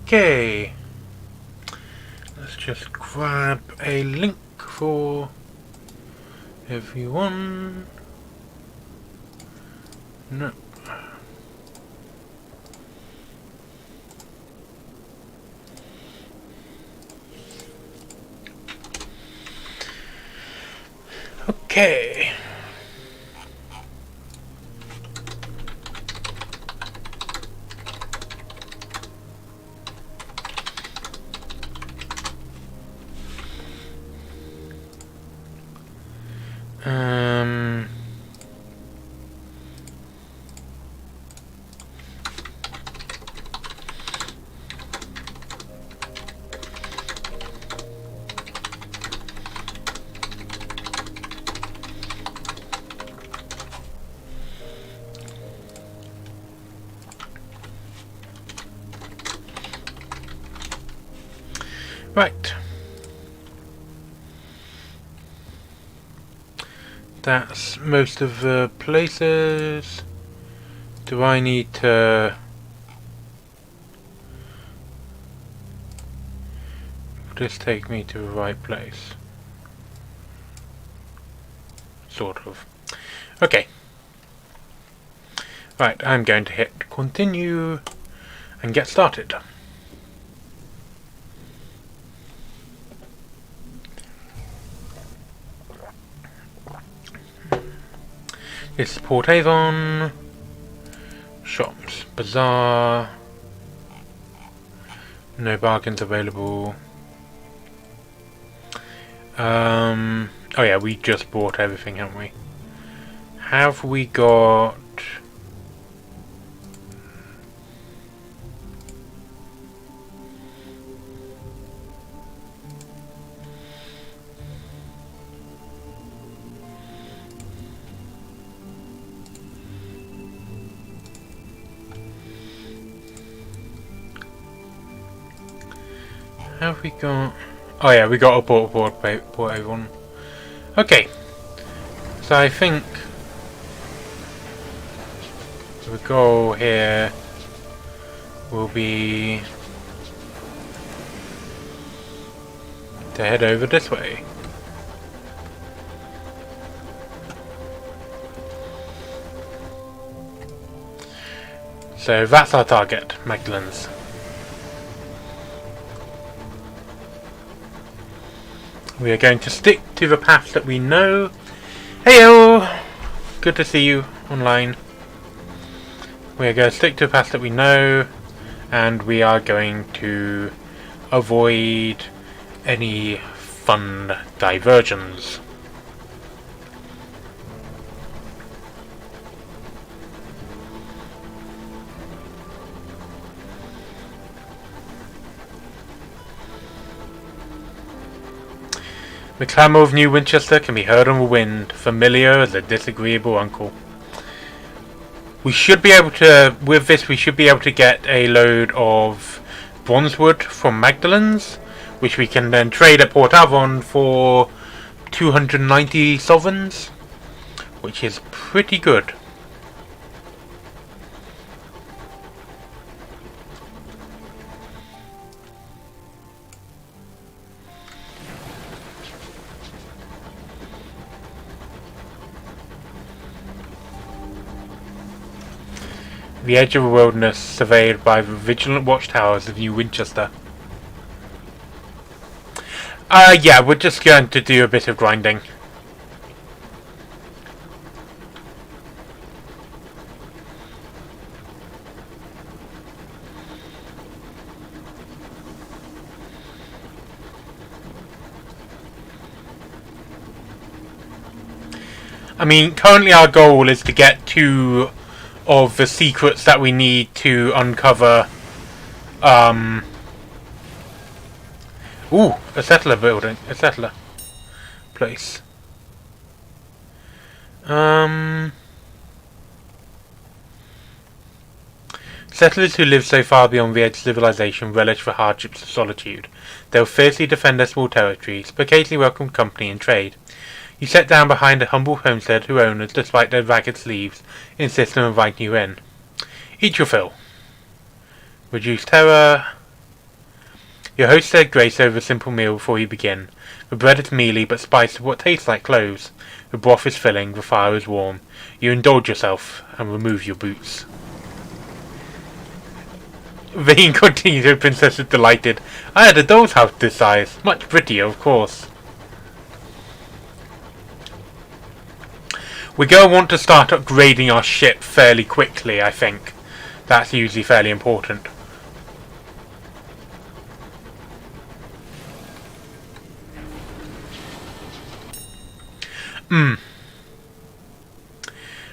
Okay. Let's just grab a link for everyone. No. Okay. Right. That's most of the places. Do I need to... Will this take me to the right place? Sort of. Okay. Right, I'm going to hit continue and get started. This is Port Avon, shops, bazaar, no bargains available. Oh yeah, we just bought everything, haven't we? Have we got... Have we got... Oh yeah, we got a Port Avon. Okay. So I think the goal here will be to head over this way. So that's our target, Magdalene's. We are going to stick to the path that we know. Heyo! Good to see you online. We are going to stick to the path that we know, and we are going to avoid any fun diversions. The clamour of New Winchester can be heard on the wind, familiar as a disagreeable uncle. We should be able to, with this, we should be able to get a load of bronzewood from Magdalene's, which we can then trade at Port Avon for 290 sovereigns, which is pretty good. The edge of the wilderness surveyed by the vigilant watchtowers of New Winchester. Yeah, we're just going to do a bit of grinding. I mean, currently our goal is to get to of the secrets that we need to uncover. Ooh, a settler building, a settler place. Settlers who live so far beyond the edge of civilization relish the hardships of solitude. They will fiercely defend their small territories, but occasionally welcome company and trade. You sit down behind a humble homestead whose owners, despite their ragged sleeves, insist on inviting you in. Eat your fill. Reduce terror. Your host said grace over a simple meal before you begin. The bread is mealy but spiced with what tastes like cloves. The broth is filling, the fire is warm. You indulge yourself and remove your boots. Vane continued, her princess is delighted. I had a doll's house this size. Much prettier, of course. We're going to want to start upgrading our ship fairly quickly, I think. That's usually fairly important.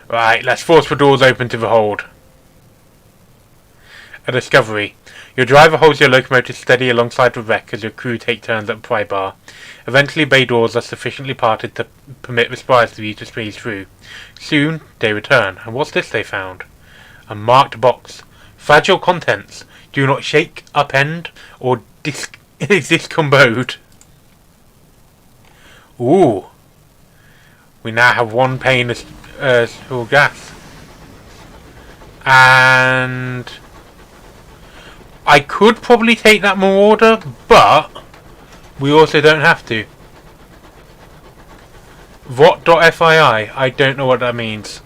Right, let's force the doors open to the hold. A discovery. Your driver holds your locomotive steady alongside the wreck as your crew take turns at the pry bar. Eventually bay doors are sufficiently parted to permit the spies of you to squeeze through. Soon they return, and what's this they found? A marked box. Fragile contents. Do not shake, upend, or discombode. Ooh. We now have one pane of gas. And I could probably take that marauder, but we also don't have to. What.fii? I don't know what that means.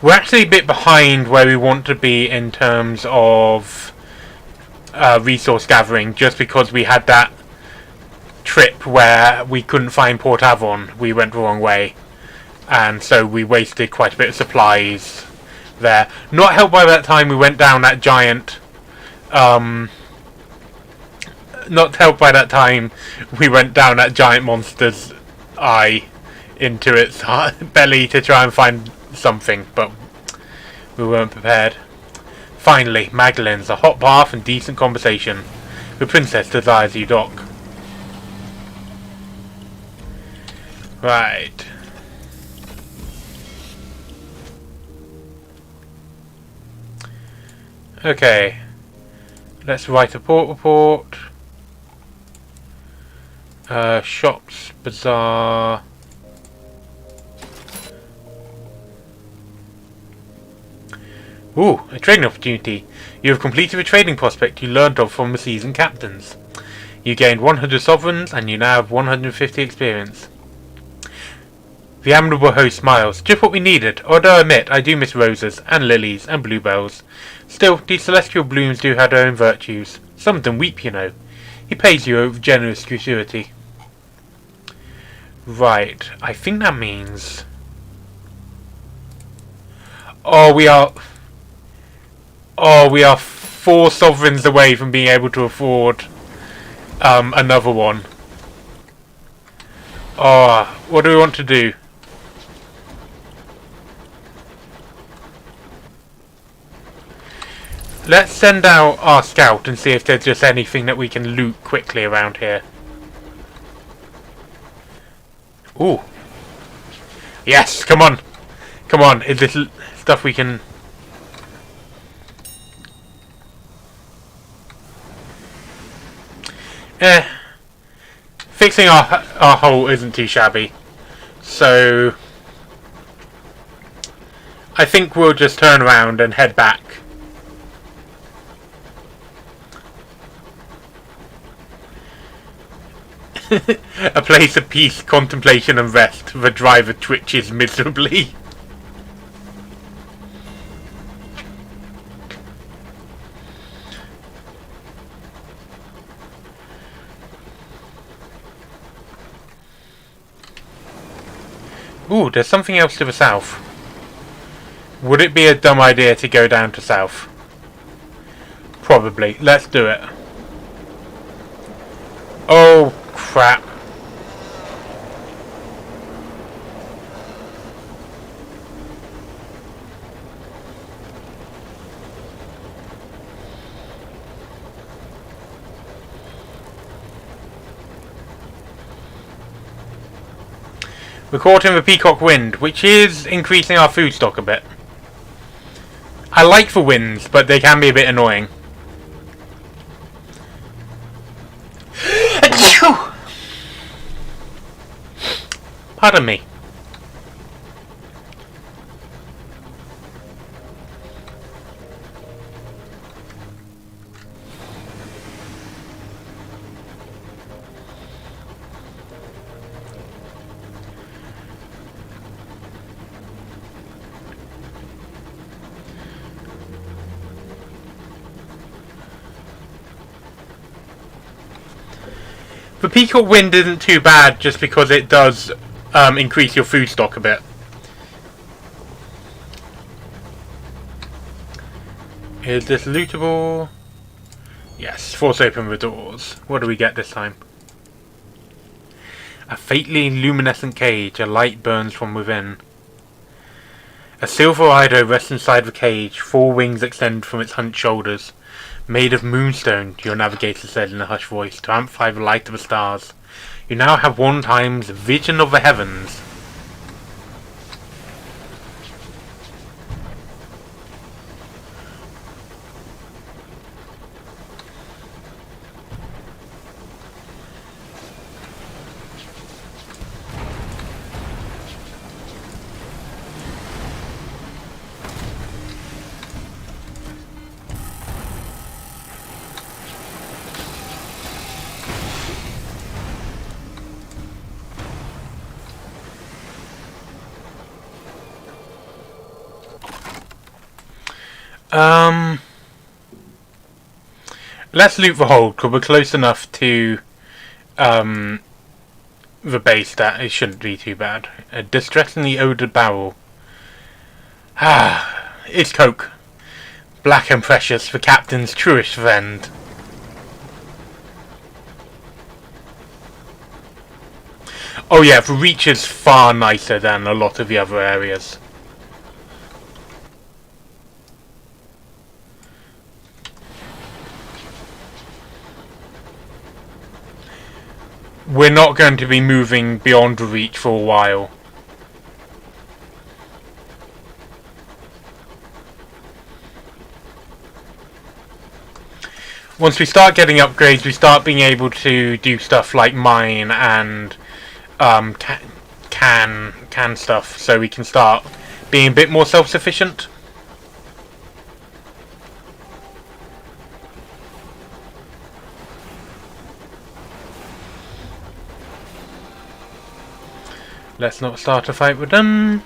We're actually a bit behind where we want to be in terms of resource gathering, just because we had that trip where we couldn't find Port Avon. We went the wrong way, and so we wasted quite a bit of supplies there. Not helped by that time we went down that giant not helped by that time we went down that giant monster's eye into its belly to try and find something, but we weren't prepared. Finally, Magdalene's, a hot bath and decent conversation. The princess desires you, dock. Right. Okay. Let's write a port report. Shops, bazaar. Ooh, a trading opportunity. You have completed a trading prospect you learned of from the seasoned captains. You gained 100 sovereigns and you now have 150 experience. The amiable host smiles. Just what we needed, although I admit I do miss roses and lilies and bluebells. Still, these celestial blooms do have their own virtues. Some of them weep, you know. He pays you over generous gratuity. Right, I think that means... Oh, we are 4 sovereigns away from being able to afford another one. Oh, what do we want to do? Let's send out our scout and see if there's just anything that we can loot quickly around here. Ooh. Yes, come on. Come on, is this stuff we can... Fixing our hull isn't too shabby. So... I think we'll just turn around and head back. A place of peace, contemplation and rest. The driver twitches miserably. Ooh, there's something else to the south. Would it be a dumb idea to go down to south? Probably. Let's do it. Oh, crap. We're caught in the peacock wind, which is increasing our food stock a bit. I like the winds, but they can be a bit annoying. Pardon me. The peacock wind isn't too bad just because it does increase your food stock a bit. Is this lootable? Yes, force open the doors. What do we get this time? A faintly luminescent cage, a light burns from within. A silver idol rests inside the cage, 4 wings extend from its hunched shoulders. Made of moonstone, your navigator said in a hushed voice, to amplify the light of the stars. You now have 1 times vision of the heavens. Let's loot the hold, because we're close enough to the base that it shouldn't be too bad. A distressingly odoured barrel. Ah, it's coke. Black and precious, the captain's truest friend. Oh yeah, the reach is far nicer than a lot of the other areas. We're not going to be moving beyond the reach for a while. Once we start getting upgrades, we start being able to do stuff like mine and can stuff, so we can start being a bit more self-sufficient. Let's not start a fight with them.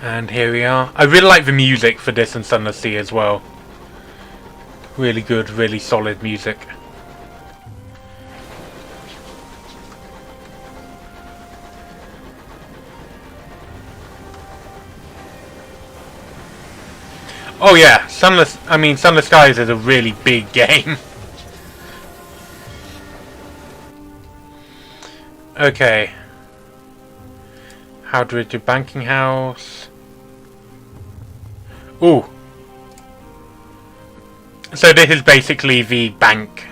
And here we are. I really like the music for this and Sunless Sea as well. Really good, really solid music. Oh yeah, Sunless Skies is a really big game. Okay. How do we do banking house? Ooh. So this is basically the bank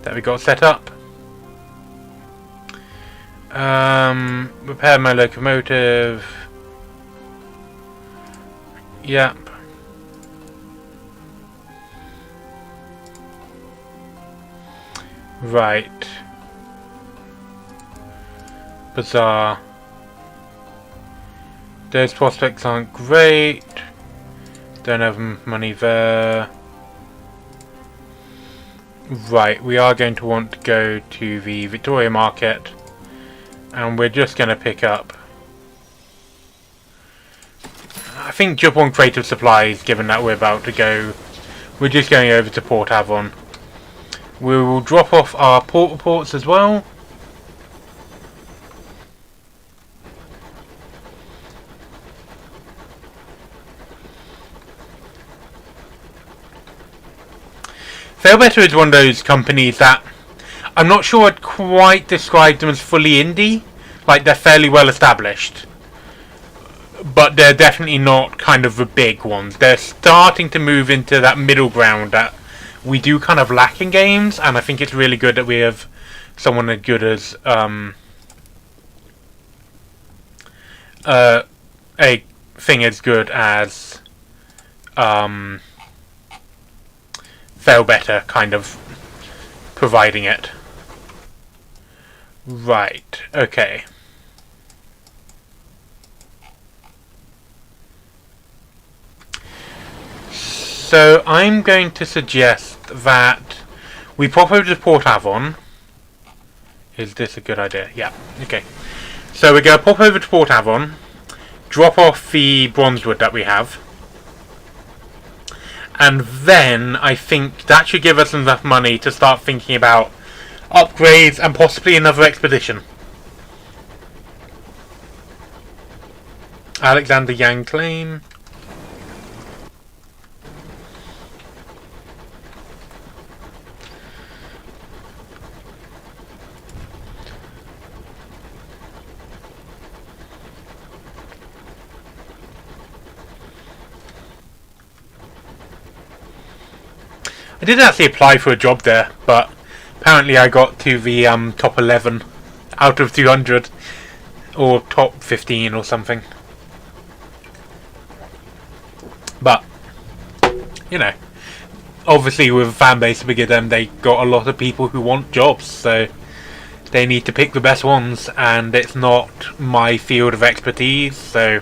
that we got set up. Repair my locomotive. Yep. Right. Bizarre. Those prospects aren't great. Don't have money there. Right, we are going to want to go to the Victoria Market. And we're just going to pick up, I think, jump on creative supplies, given that we're about to go. We're just going over to Port Avon. We will drop off our port reports as well. Fairbetter is one of those companies that I'm not sure I'd quite describe them as fully indie. Like, they're fairly well established, but they're definitely not kind of the big ones. They're starting to move into that middle ground that we do kind of lack in games, and I think it's really good that we have someone as good as a thing as good as Fail Better kind of providing it. Right, okay. So I'm going to suggest that we pop over to Port Avon. Is this a good idea? Yeah, okay. So we're going to pop over to Port Avon, drop off the bronzewood that we have, and then I think that should give us enough money to start thinking about upgrades and possibly another expedition. Alexander Yang claim. I did actually apply for a job there, but apparently I got to the top 11 out of 200, or top 15 or something. But, you know, obviously with a fan base bigger than they got a lot of people who want jobs, so they need to pick the best ones, and it's not my field of expertise, so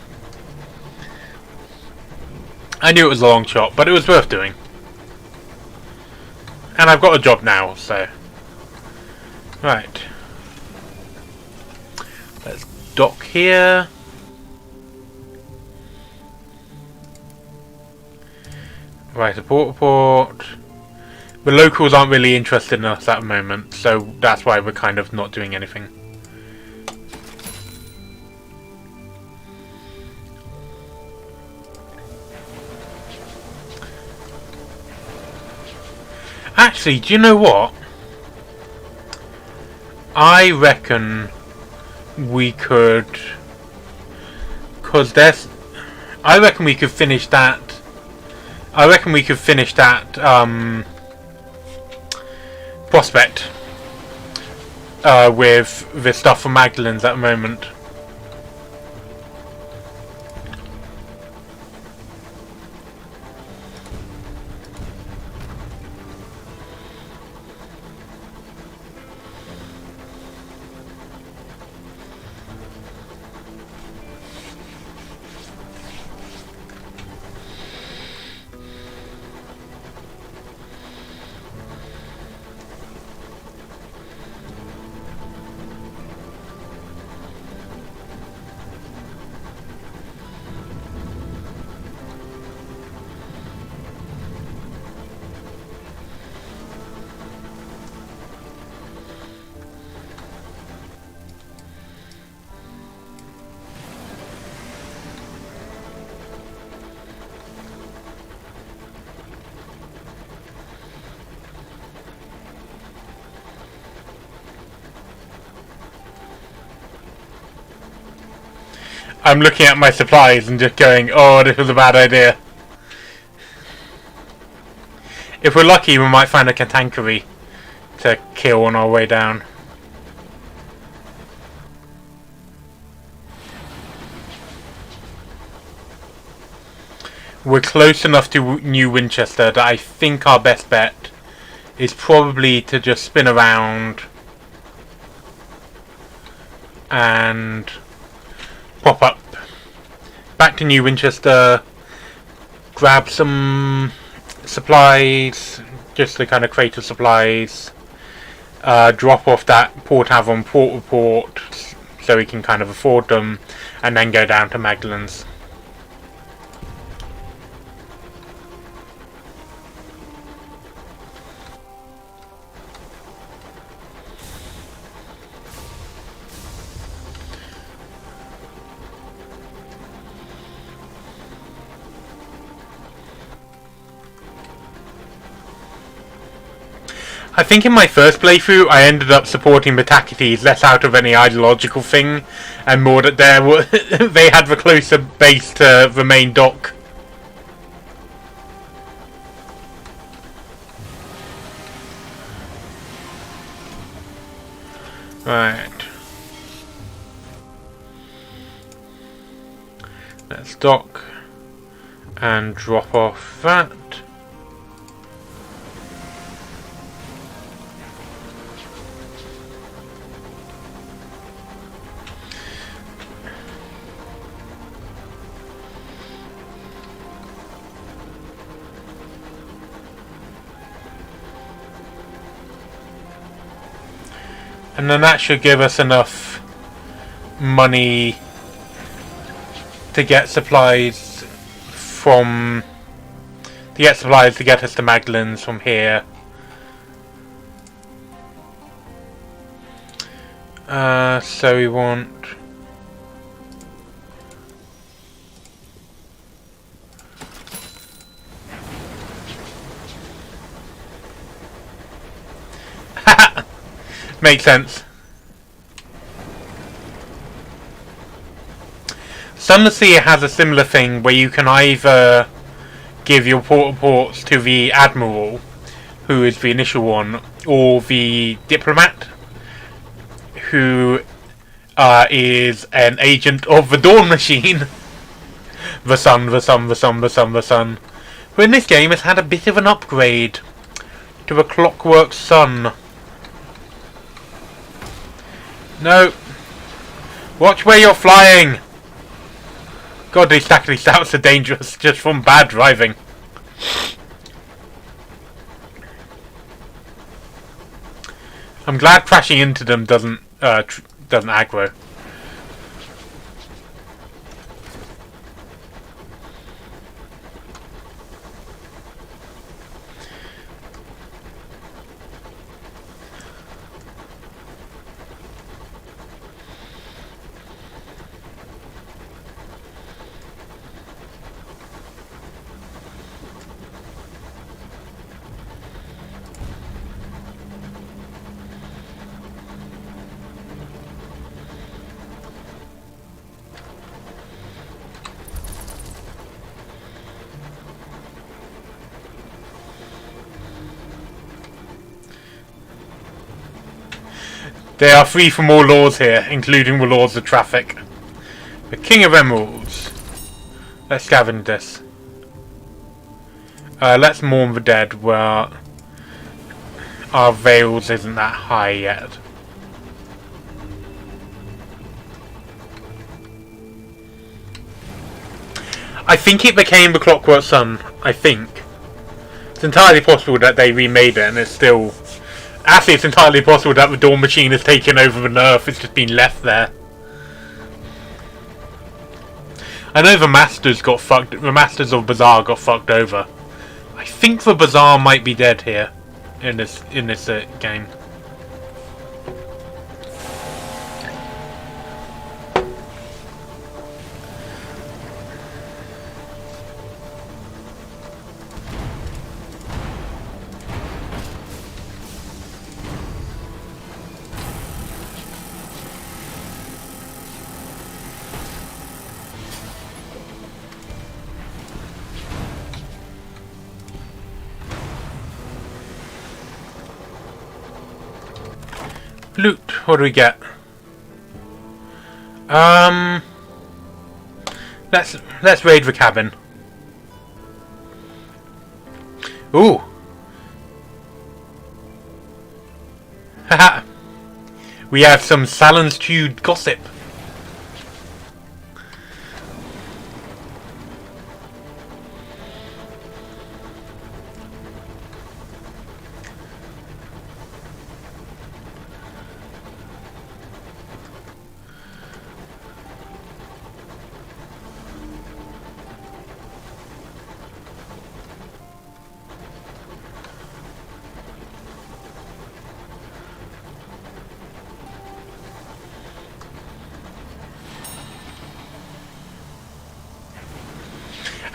I knew it was a long shot, but it was worth doing. And I've got a job now, so right. Let's dock here. Right, a port. The locals aren't really interested in us at the moment, so that's why we're kind of not doing anything. Actually, do you know what? I reckon we could, I reckon we could finish that. I reckon we could finish that prospect with the stuff from Magdalene's at the moment. I'm looking at my supplies and just going, oh, this was a bad idea. If we're lucky, we might find a Katankery to kill on our way down. We're close enough to New Winchester that I think our best bet is probably to just spin around and pop up back to New Winchester, grab some supplies, just the kind of crate of supplies, drop off that Port Avon port report so we can kind of afford them, and then go down to Magdalene's. I think in my first playthrough I ended up supporting the Tacites less out of any ideological thing and more that they had the closer base to the main dock. Right. Let's dock and drop off that. And then that should give us enough money to get supplies from... to get us to Magdalene's from here. So we want... Makes sense. Sunless here has a similar thing where you can either give your ports to the Admiral, who is the initial one, or the Diplomat, who is an agent of the Dawn Machine. the Sun, who in this game has had a bit of an upgrade to a clockwork sun. No. Watch where you're flying. God, these stackety stouts are dangerous just from bad driving. I'm glad crashing into them doesn't aggro. They are free from all laws here, including the laws of traffic. The King of Emeralds. Let's scavenge this. Let's mourn the dead where our veils isn't that high yet. I think it became the Clockwork Sun. I think. It's entirely possible that they remade it and it's still... Actually, it's entirely possible that the Dawn Machine has taken over the Nerf. It's just been left there. I know the Masters got fucked. The Masters of Bazaar got fucked over. I think the Bazaar might be dead here in this game. Loot. What do we get? Let's raid the cabin. Ooh. Haha. We have some Salon-stewed gossip.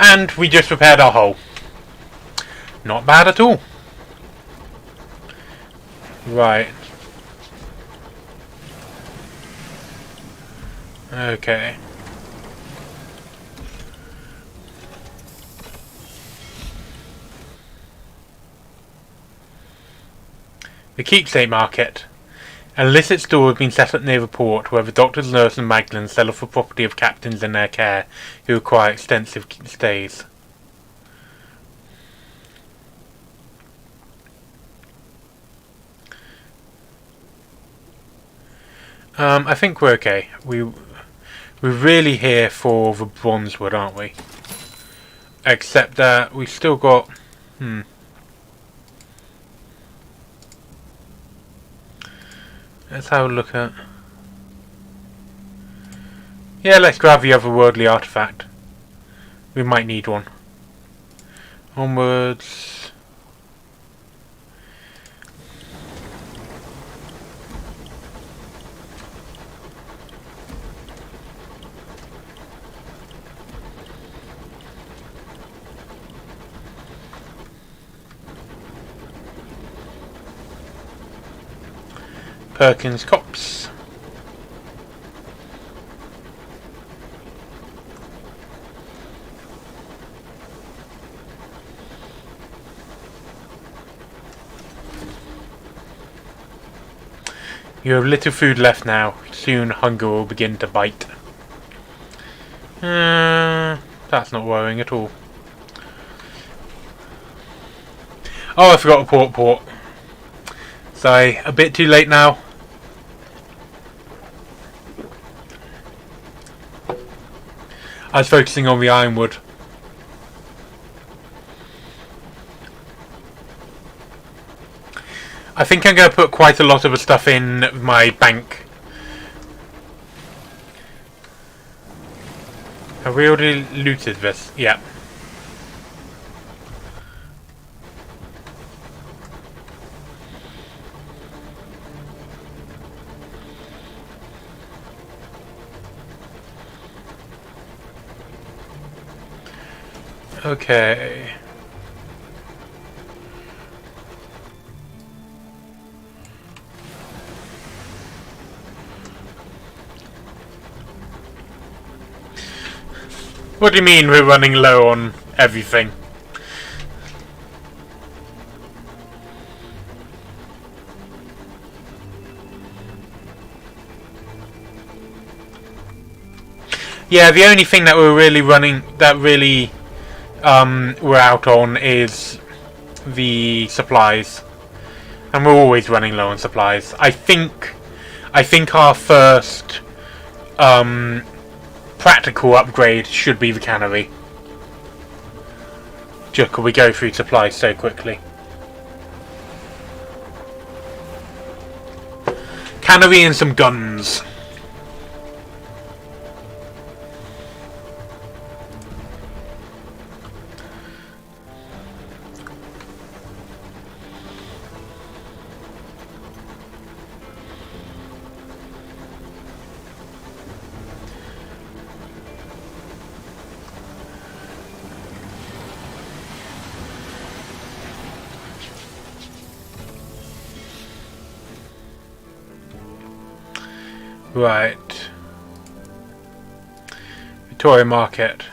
And we just repaired our hull. Not bad at all. Right. Okay. The Keepsake Market. An illicit store has been set up near the port where the doctors, nurse and Magdalene sell off the property of captains in their care who require extensive stays. I think we're okay. We're really here for the bronze wood, aren't we? Except that we've still got... Let's have a look at... Yeah, let's grab the otherworldly artifact. We might need one. Onwards... Perkins Copse. You have little food left now. Soon hunger will begin to bite. That's not worrying at all. Oh, I forgot a port. Sorry, a bit too late now. I was focusing on the ironwood. I think I'm going to put quite a lot of the stuff in my bank. Have we already looted this? Yeah. Okay. What do you mean we're running low on everything? Yeah, the only thing that we're really running, that really we're out on is the supplies. And we're always running low on supplies. I think our first practical upgrade should be the cannery. Just 'cause we go through supplies so quickly. Cannery and some guns. Right. Victoria Market.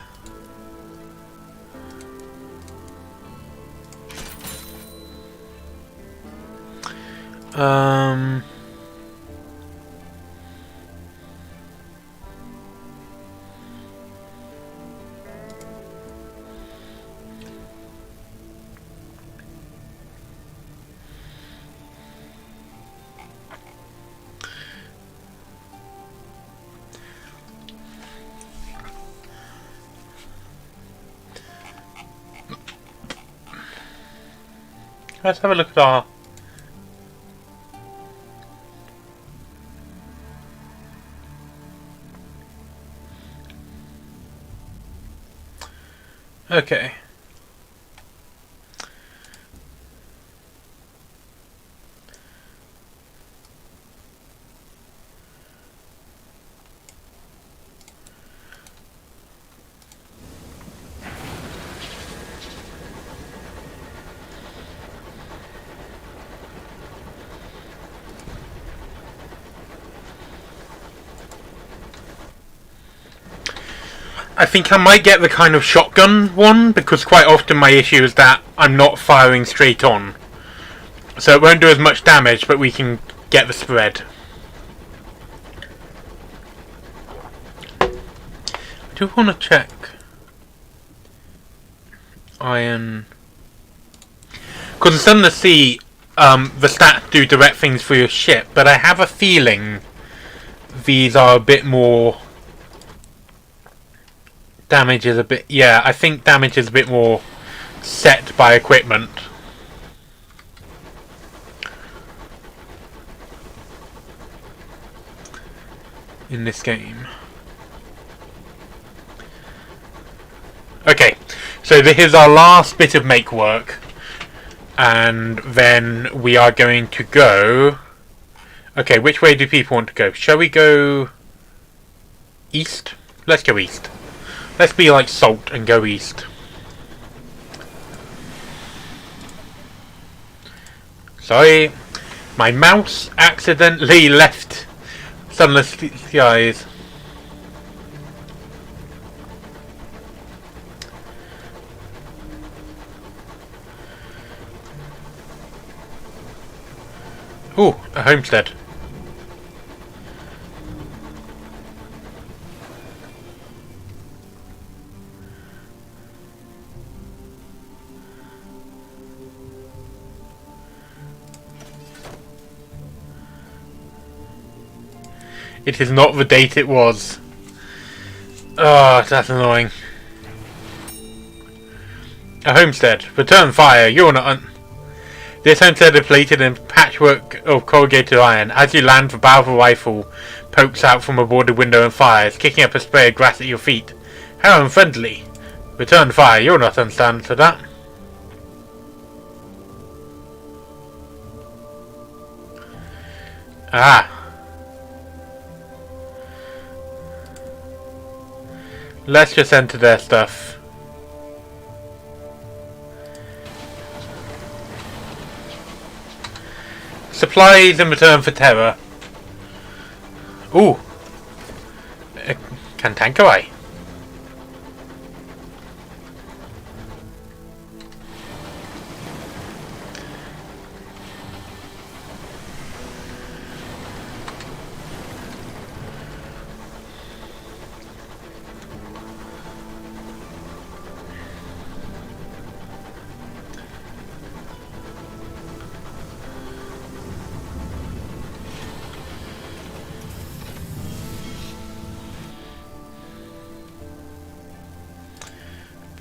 Let's have a look at our... Okay. I think I might get the kind of shotgun one, because quite often my issue is that I'm not firing straight on. So it won't do as much damage, but we can get the spread. do want to check iron, because the Sunless Sea, the stats do direct things for your ship, but I have a feeling these are a bit more. Damage is a bit. Yeah, I think damage is a bit more set by equipment. In this game. Okay, so this is our last bit of make work, and then we are going to go. Okay, which way do people want to go? Shall we go east? Let's go east. Let's be like Salt and go east. Sorry, my mouse accidentally left Sunless Skies. Ooh, a homestead. It is not the date it was. Oh, that's annoying. A homestead. Return fire. You're not. This homestead is plated in patchwork of corrugated iron. As you land, the barrel of a rifle pokes out from a boarded window and fires, kicking up a spray of grass at your feet. How unfriendly. Return fire. You're not understand to that. Ah. Let's just enter their stuff. Supplies in return for terror. Ooh. Cantankerite.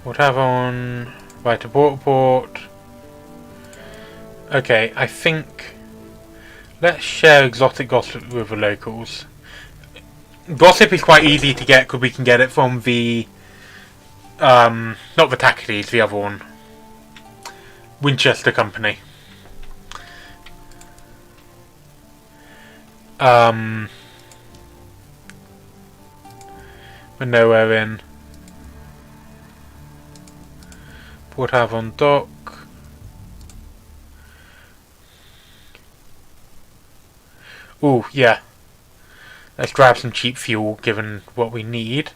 What have on? Right, to port. Okay, I think let's share exotic gossip with the locals. Gossip is quite easy to get because we can get it from the not the Tacites, the other one, Winchester Company. We're nowhere in. Port Avon dock. Ooh, yeah. Let's grab some cheap fuel, given what we need.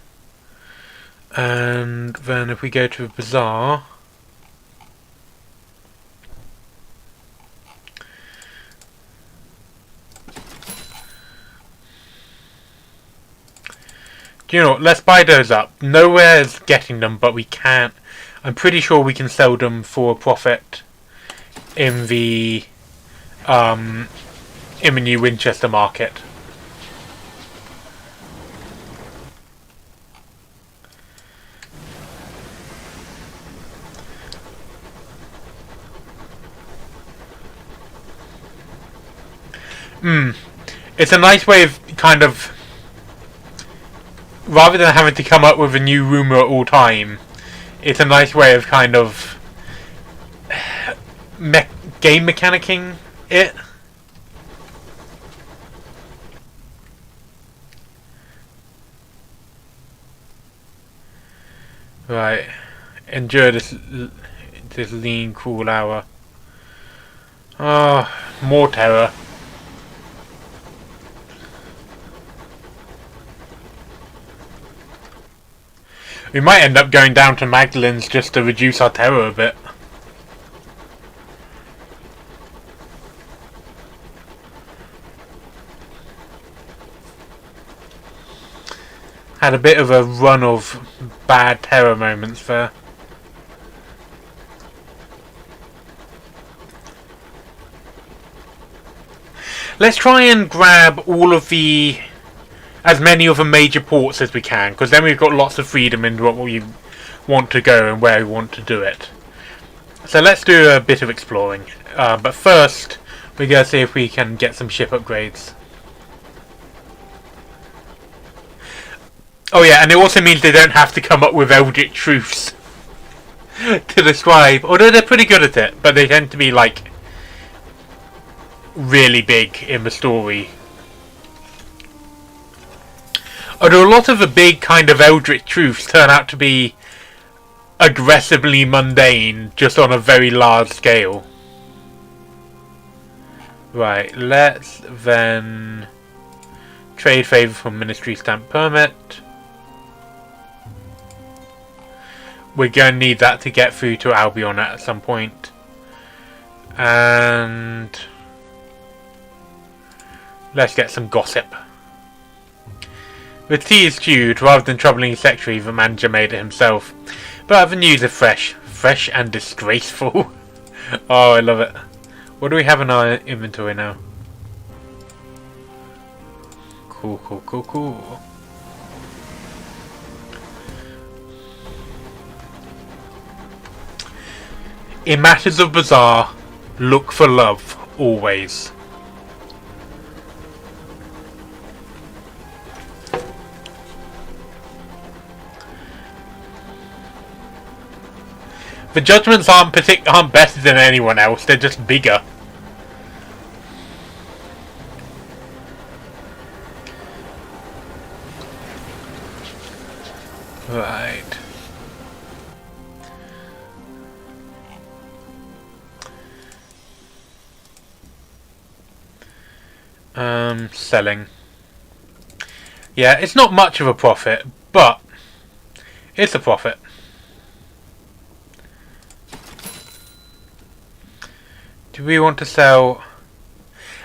And then if we go to a bazaar... Do you know what? Let's buy those up. Nowhere's getting them, but we can't. I'm pretty sure we can sell them for a profit in the new Winchester market. It's a nice way of kind of, rather than having to come up with a new rumour at all time, it's a nice way of kind of game mechanicking it. Right, endure this lean, cruel hour. Ah, more terror. We might end up going down to Magdalen's just to reduce our terror a bit. Had a bit of a run of bad terror moments there. Let's try and grab all of as many of the major ports as we can, because then we've got lots of freedom in what we want to go and where we want to do it. So let's do a bit of exploring. But first, we're going to see if we can get some ship upgrades. Oh yeah, and it also means they don't have to come up with eldritch truths to describe. Although they're pretty good at it, but they tend to be like really big in the story. Although a lot of the big kind of eldritch truths turn out to be aggressively mundane, just on a very large scale. Right, let's then trade favour from Ministry Stamp Permit. We're going to need that to get through to Albion at some point. And let's get some gossip. The tea is stewed. Rather than troubling his secretary, the manager made it himself. But the news is fresh. Fresh and disgraceful. Oh, I love it. What do we have in our inventory now? Cool, cool, cool, cool. In matters of bazaar, look for love, always. The judgments aren't better than anyone else, they're just bigger. Right. Selling. Yeah, it's not much of a profit, but it's a profit. Do we want to sell?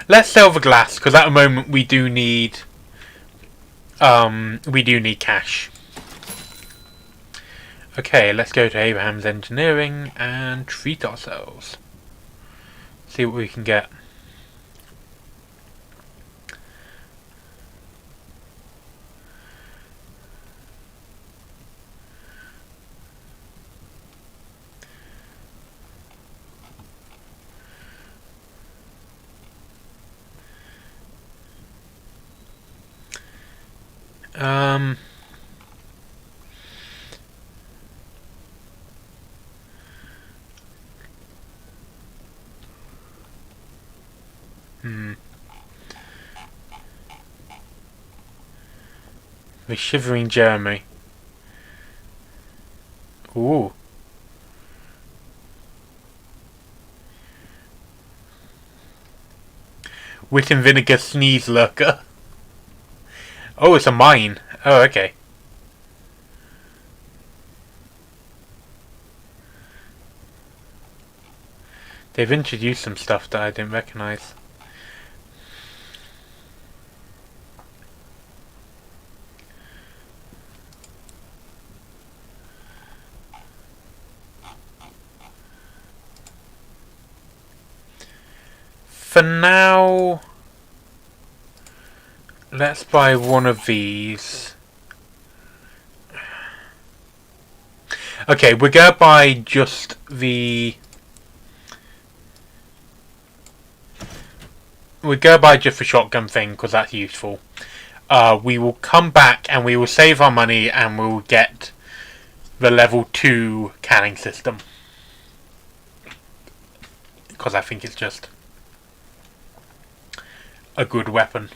Let's sell the glass, because at the moment we do need cash. Okay, let's go to Abraham's Engineering and treat ourselves. See what we can get. The Shivering Jeremy. Ooh. Wit and Vinegar Sneeze Lurker. Oh, it's a mine. Oh, okay. They've introduced some stuff that I didn't recognise. For now, let's buy one of these. Okay, we're gonna buy just the... We're gonna buy just the shotgun thing, because that's useful. We will come back and we will save our money and we'll get the level 2 canning system. Because I think it's just a good weapon.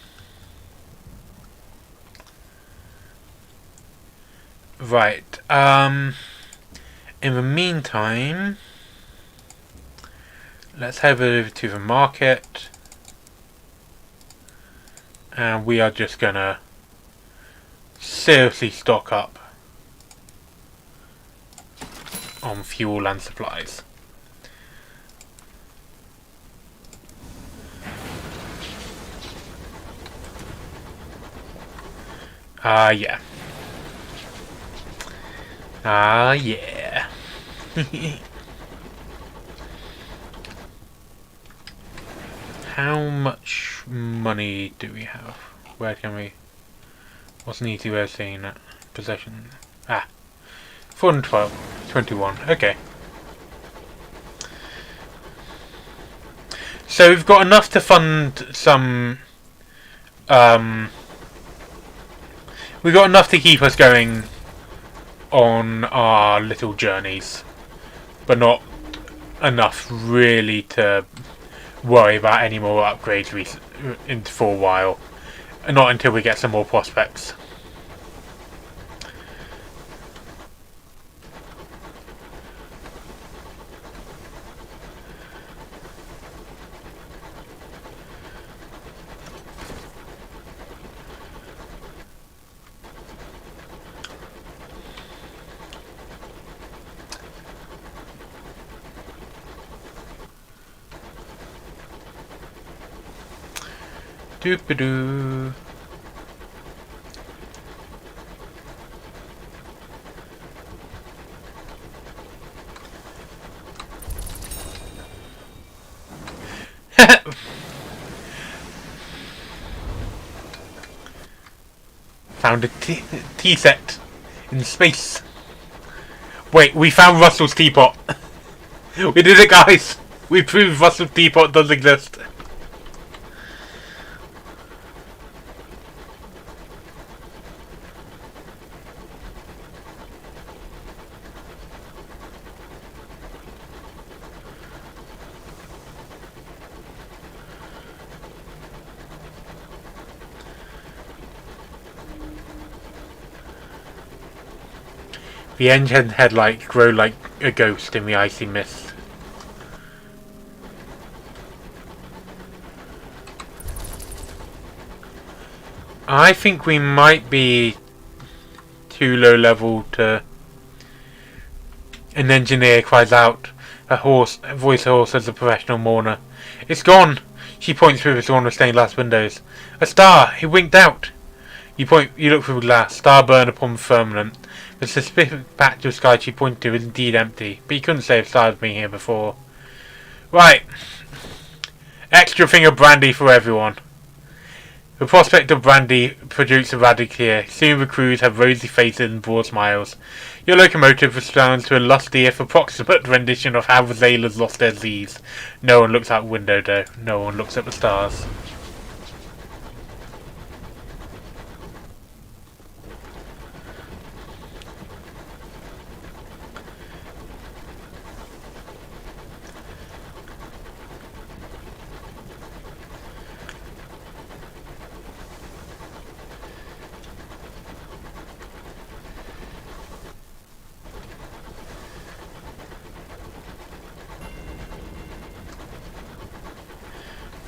Right. In the meantime, let's head over to the market. And we are just gonna seriously stock up on fuel and supplies. Yeah. Ah, yeah. How much money do we have? Where can we... What's an easy way of saying that? Possession. Ah. 412. 21. Okay. So we've got enough to fund some... we've got enough to keep us going on our little journeys. But not enough really to worry about any more upgrades for a while. Not until we get some more prospects. Doop-a-doo. Found a tea set in space. Wait, we found Russell's teapot. We did it, guys. We proved Russell's teapot does exist. The engine headlights grow like a ghost in the icy mist. I think we might be too low level to... An engineer cries out. A voice hoarse as a professional mourner. It's gone! She points through the sauna stained glass windows. A star! It winked out! You look through the glass. Star burned upon the firmament. The suspicious patch of sky she pointed to is indeed empty, but you couldn't say if stars had been here before. Right. Extra thing of brandy for everyone. The prospect of brandy produced a radical here. Soon the crews have rosy faces and broad smiles. Your locomotive responds to a lusty, if approximate, rendition of how the sailors lost their Z's. No one looks out the window, though. No one looks at the stars.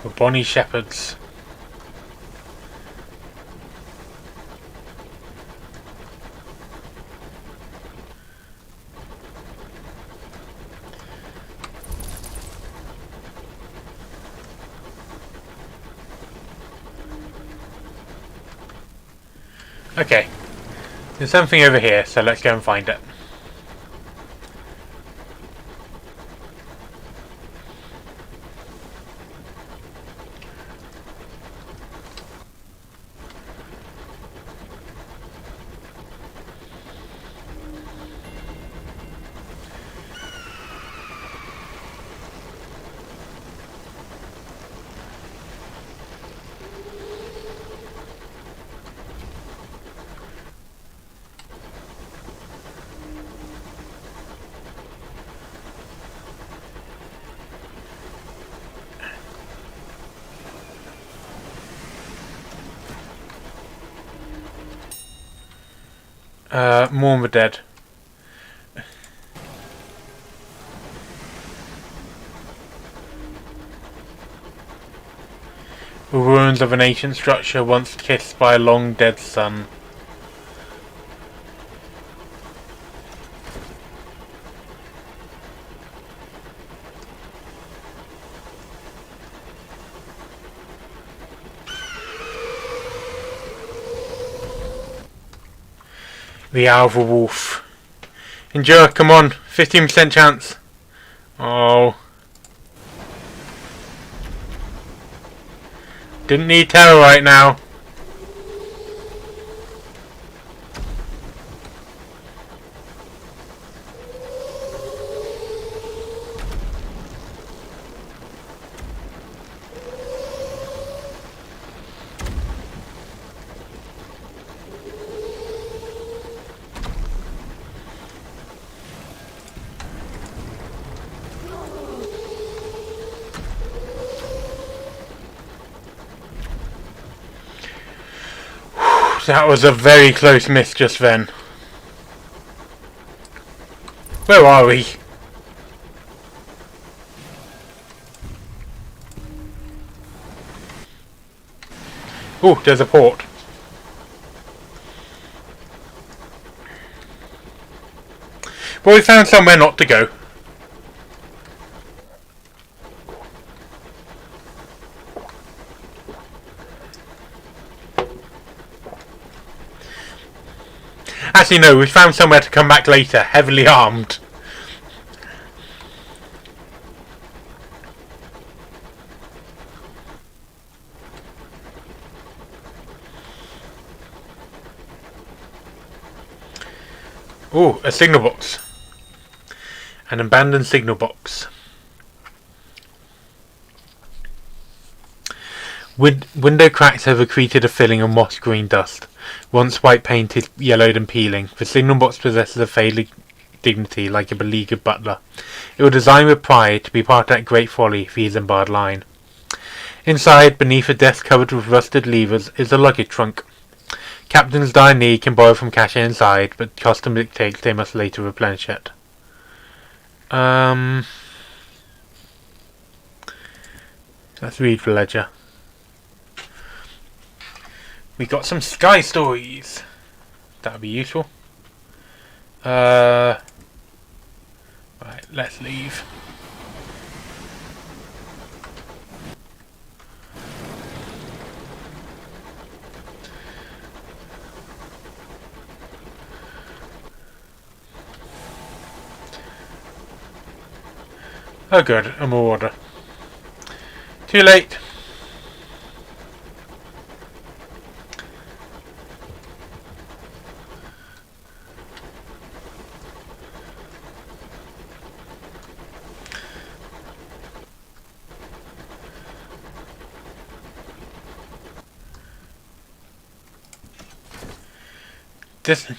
The bonny shepherds. Okay. There's something over here, so let's go and find it. Mourn the dead. The ruins of an ancient structure once kissed by a long dead sun. The hour of a wolf. Endure, come on. 15% chance. Oh. Didn't need terror right now. That was a very close miss just then. Where are we? Oh, there's a port. Well, we found somewhere not to go. Actually, no, we found somewhere to come back later, heavily armed. Oh, a signal box. An abandoned signal box. Window cracks have accreted a filling of moss green dust. Once white paint is yellowed and peeling. The signal box possesses a failing dignity like a beleaguered butler. It was designed with pride to be part of that great folly if he is in barred line. Inside, beneath a desk covered with rusted levers, is a luggage trunk. Captain's dire need can borrow from cash inside, but custom dictates they must later replenish it. Let's read the ledger. We got some sky stories. That would be useful. Right, let's leave. Oh good, a more order. Too late. Just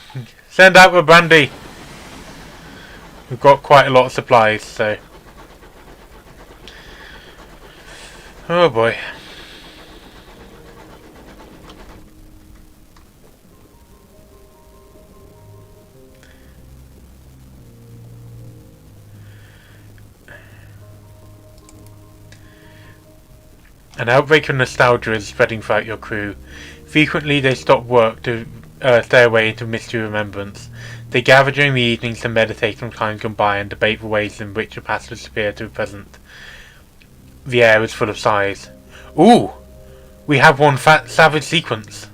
send out the brandy. We've got quite a lot of supplies, so. Oh boy. An outbreak of nostalgia is spreading throughout your crew. Frequently they stop work to stay away into misty remembrance. They gather during the evenings to meditate on time gone by and debate the ways in which the past has disappeared to the present. The air is full of sighs. Ooh! We have one savage sequence.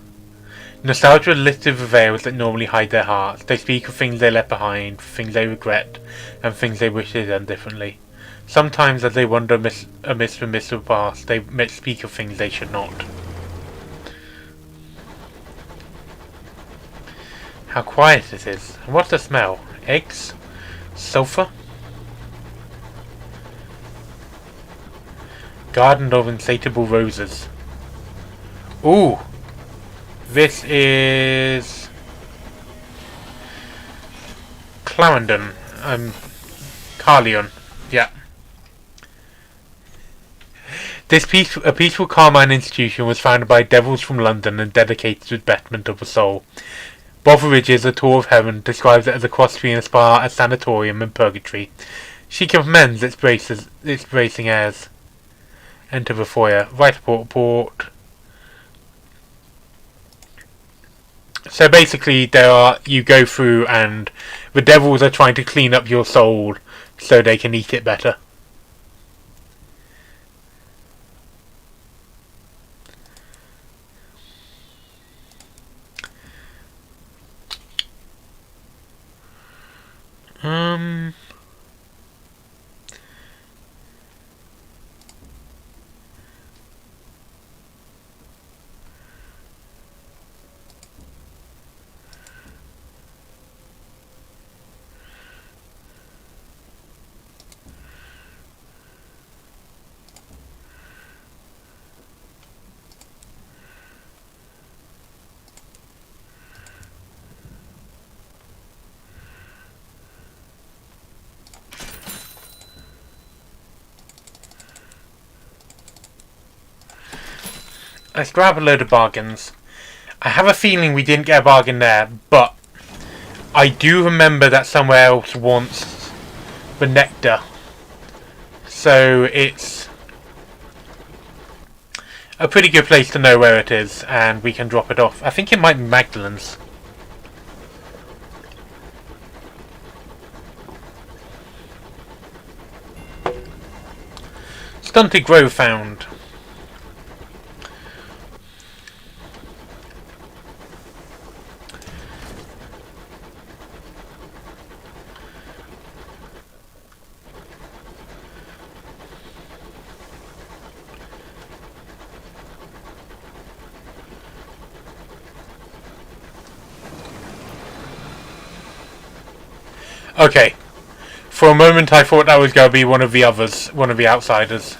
Nostalgia lifted the veils that normally hide their hearts. They speak of things they left behind, things they regret, and things they wish they'd done differently. Sometimes, as they wander amidst the mist of the past, they speak of things they should not. How quiet it is. And what's the smell? Eggs? Sulphur? Garden of insatiable roses. Ooh! This is Clarendon. Carleon. Yeah. A peaceful Carmine institution was founded by devils from London and dedicated to the betterment of the soul. Botheridge's A Tour of Heaven describes it as a cross between a spa, a sanatorium, and purgatory. She commends its bracing airs. Enter the foyer. Right port. So basically, you go through, and the devils are trying to clean up your soul so they can eat it better. Um... Let's grab a load of bargains. I have a feeling we didn't get a bargain there, but I do remember that somewhere else wants the nectar. So it's a pretty good place to know where it is, and we can drop it off. I think it might be Magdalene's. Stunted Grove found. Okay. For a moment I thought that was going to be one of the others, one of the outsiders.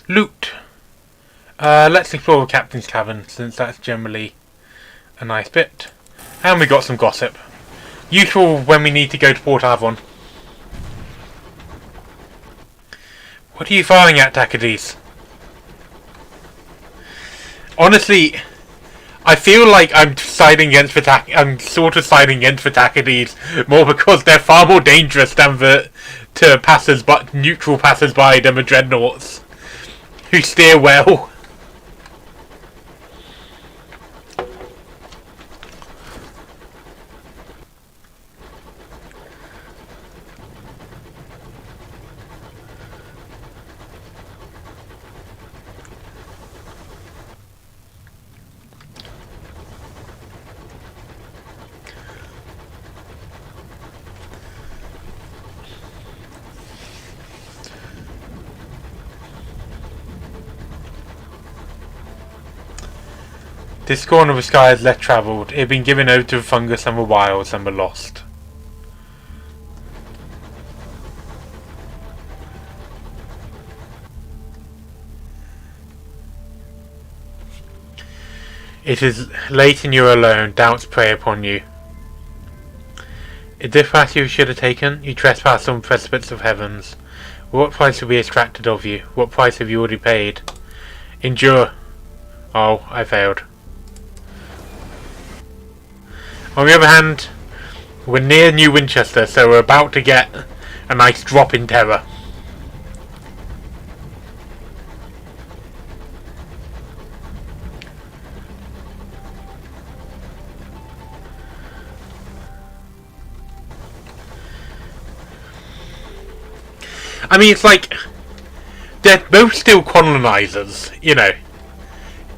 Loot. Let's explore the captain's cabin, since that's generally a nice bit. And we got some gossip. Useful when we need to go to Port Avon. What are you firing at, Tacitus? Honestly, I feel like I'm siding against the I'm sort of siding against the Tacitus more because they're far more dangerous than the neutral passers-by than the dreadnoughts, who steer well. This corner of the sky is less travelled. It had been given over to the fungus and the wilds and the lost. It is late and you are alone. Doubts prey upon you. Is this path you should have taken? You trespass on the precipice of heavens. What price will be extracted of you? What price have you already paid? Endure. Oh, I failed. On the other hand, we're near New Winchester, so we're about to get a nice drop in terror. I mean, it's like they're both still colonizers, you know.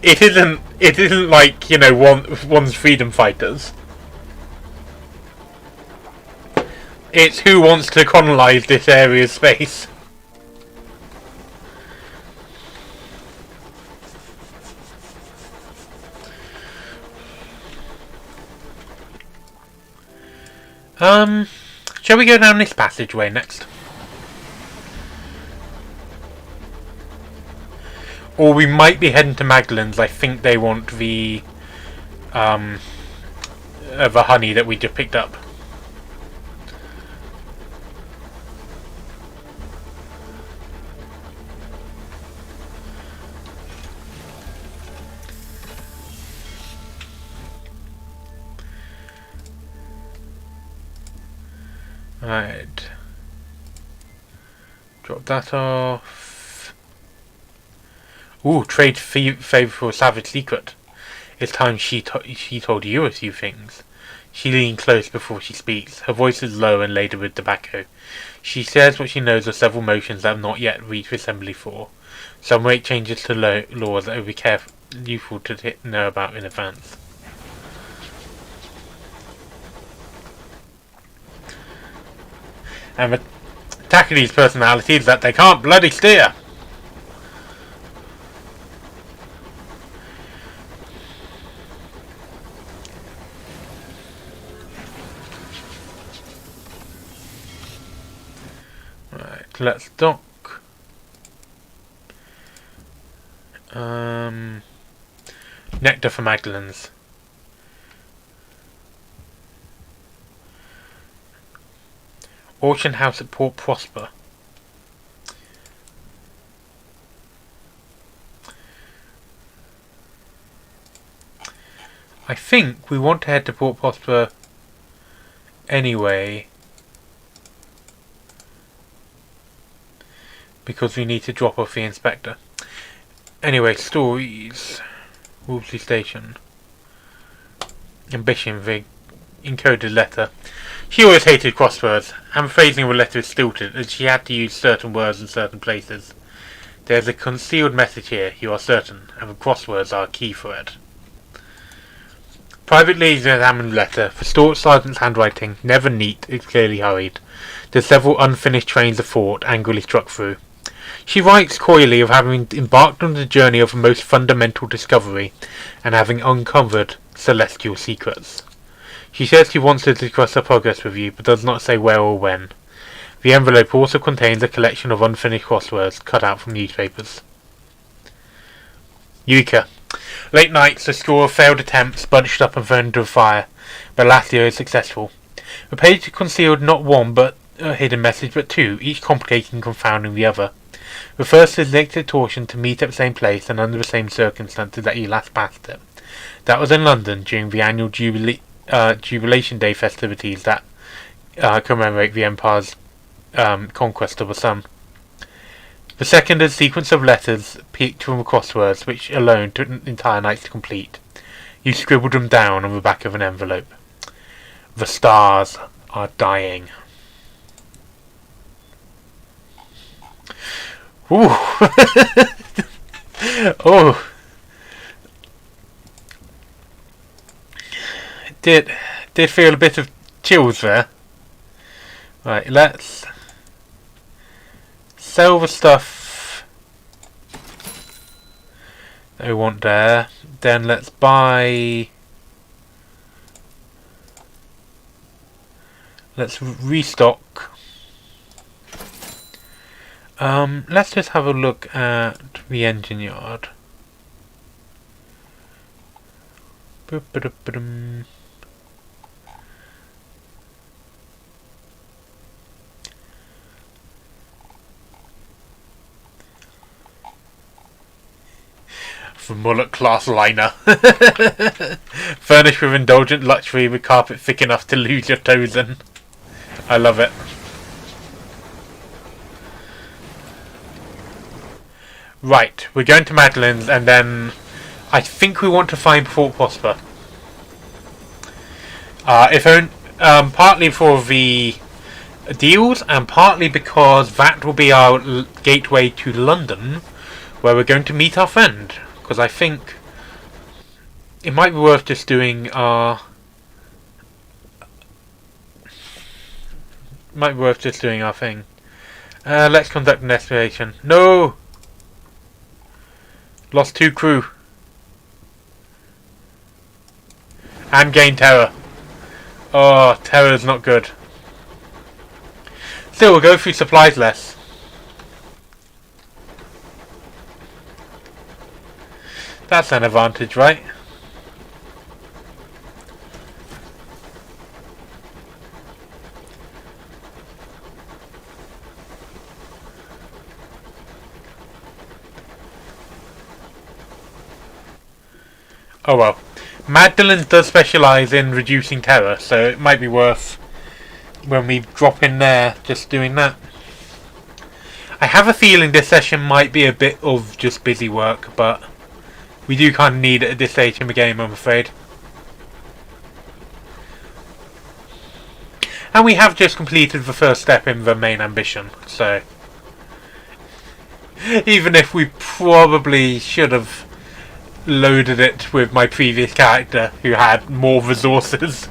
It isn't like, you know, one's freedom fighters. It's who wants to colonize this area of space. Shall we go down this passageway next? Or we might be heading to Magdalene's. I think they want the honey that we just picked up. Right. Drop that off. Ooh, trade favour for a savage secret. It's time she told you a few things. She leaned close before she speaks. Her voice is low and laden with tobacco. She says what she knows of several motions that have not yet reached Assembly 4. Some rate changes to laws that it would be useful to know about in advance. And the attack of these personalities is that they can't bloody steer. Right, let's dock. Nectar for Magdalene's. Auction house at Port Prosper. I think we want to head to Port Prosper anyway, because we need to drop off the inspector. Anyway, stories. Wolseley Station. Ambition, the encoded letter. She always hated crosswords, and the phrasing of the letter is stilted, as she had to use certain words in certain places. There is a concealed message here, you are certain, and the crosswords are a key for it. Privately examined letter. The Steward Sergeant's handwriting, never neat, is clearly hurried. The several unfinished trains of thought angrily struck through. She writes coyly of having embarked on the journey of a most fundamental discovery, and having uncovered celestial secrets. She says she wants to discuss her progress with you, but does not say where or when. The envelope also contains a collection of unfinished crosswords cut out from newspapers. Eureka. Late nights, a score of failed attempts bunched up and thrown into a fire, but Lathio is successful. The page concealed not one but a hidden message, but two, each complicating and confounding the other. The first is linked to torsion to meet at the same place and under the same circumstances that you last passed it. That was in London during the annual Jubilation Day festivities that commemorate the Empire's conquest of the sun. The second is a sequence of letters picked from the crosswords, which alone took an entire night to complete. You scribbled them down on the back of an envelope. The stars are dying. Ooh. Oh. Did feel a bit of chills there. Right, let's sell the stuff that we want there. Then let's buy. Let's restock. Let's just have a look at the engine yard. The mullet class liner. Furnished with indulgent luxury with carpet thick enough to lose your toes in. I love it. Right, we're going to Madeline's, and then I think we want to find Fort Prosper. Partly for the deals, and partly because that will be our gateway to London, where we're going to meet our friend. Because I think it might be worth just doing our thing. Let's conduct an exploration. No! Lost 2 crew. And gained terror. Oh, terror is not good. Still, we'll go through supplies less. That's an advantage, right? Oh well. Magdalene does specialise in reducing terror, so it might be worth, when we drop in there, just doing that. I have a feeling this session might be a bit of just busy work, but We do kind of need it at this stage in the game, I'm afraid. And we have just completed the first step in the main ambition, so... Even if we probably should have loaded it with my previous character, who had more resources.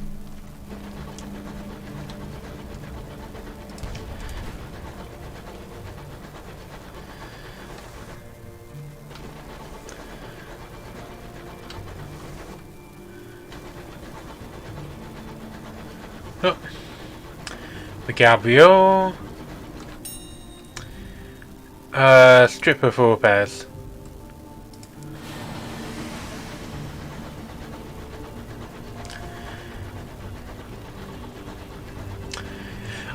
Oh. The Gabriel. Stripper for repairs.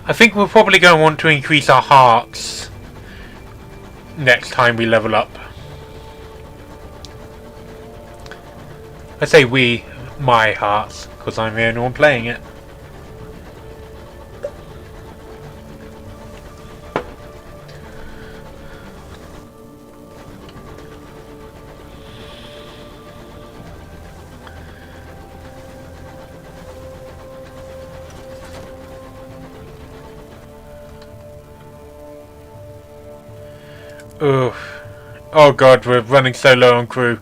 I think we're probably going to want to increase our hearts next time we level up. I say we, my hearts, because I'm the only one playing it. Oof. Oh god, we're running so low on crew.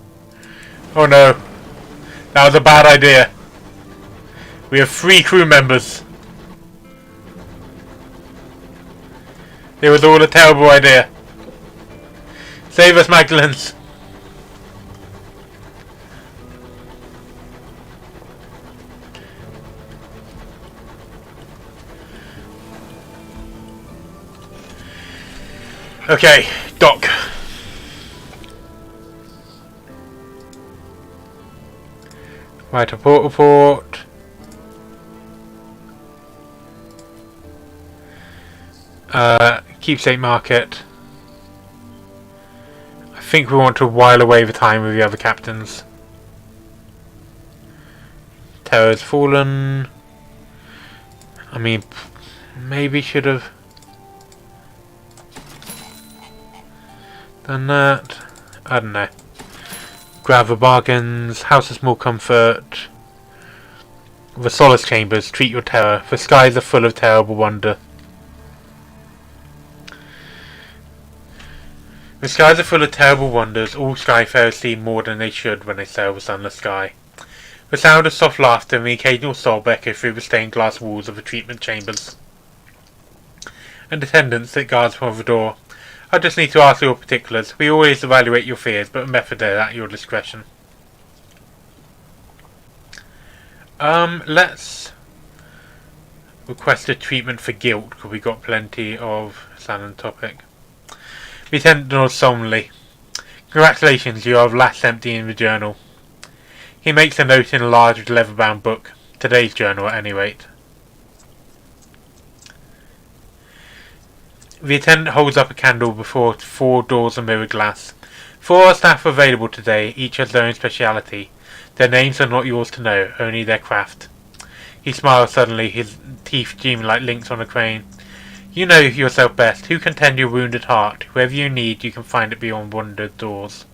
Oh no. That was a bad idea. We have 3 crew members. It was all a terrible idea. Save us, Magdalens. Okay, dock. Right, a port report. Keepsake Market. I think we want to while away the time with the other captains. Terror's fallen. I mean, maybe should have done that. I don't know. Grab the bargains. House of Small Comfort. The Solace Chambers. Treat your terror. The skies are full of terrible wonder. The skies are full of terrible wonders. All skyfarers see more than they should when they sail the sunless sky. The sound of soft laughter and the occasional sob echo through the stained glass walls of the treatment chambers. And attendants sit guards before the door. I just need to ask your particulars. We always evaluate your fears, but a method is at your discretion. Let's request a treatment for guilt, because we got plenty of silent topic. Lieutenant nods solemnly. Congratulations, you have last emptying the journal. He makes a note in a large leather-bound book. Today's journal, at any rate. The attendant holds up a candle before 4 doors of mirrored glass. 4 staff are available today, each has their own speciality. Their names are not yours to know, only their craft. He smiles suddenly, his teeth gleaming like links on a crane. You know yourself best. Who can tend your wounded heart? Whoever you need, you can find it beyond wondered doors.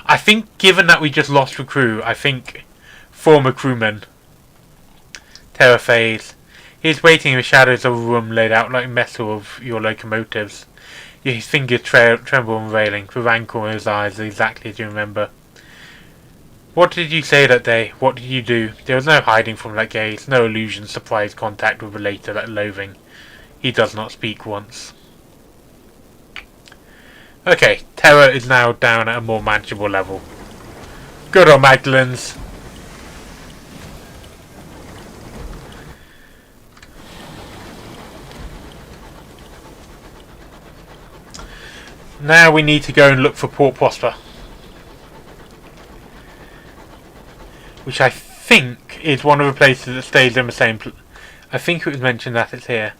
I think, given that we just lost the crew, I think former crewman Terror phase. He is waiting in the shadows of a room laid out like metal of your locomotives. His fingers tremble on the railing, the rancor in his eyes exactly as you remember. What did you say that day? What did you do? There was no hiding from that gaze, no illusion, surprise contact with the later, that loathing. He does not speak once. Okay, Terror is now down at a more manageable level. Good on Magdalens. Now we need to go and look for Port Prosper, which I think is one of the places that stays in the same I think it was mentioned that it's here.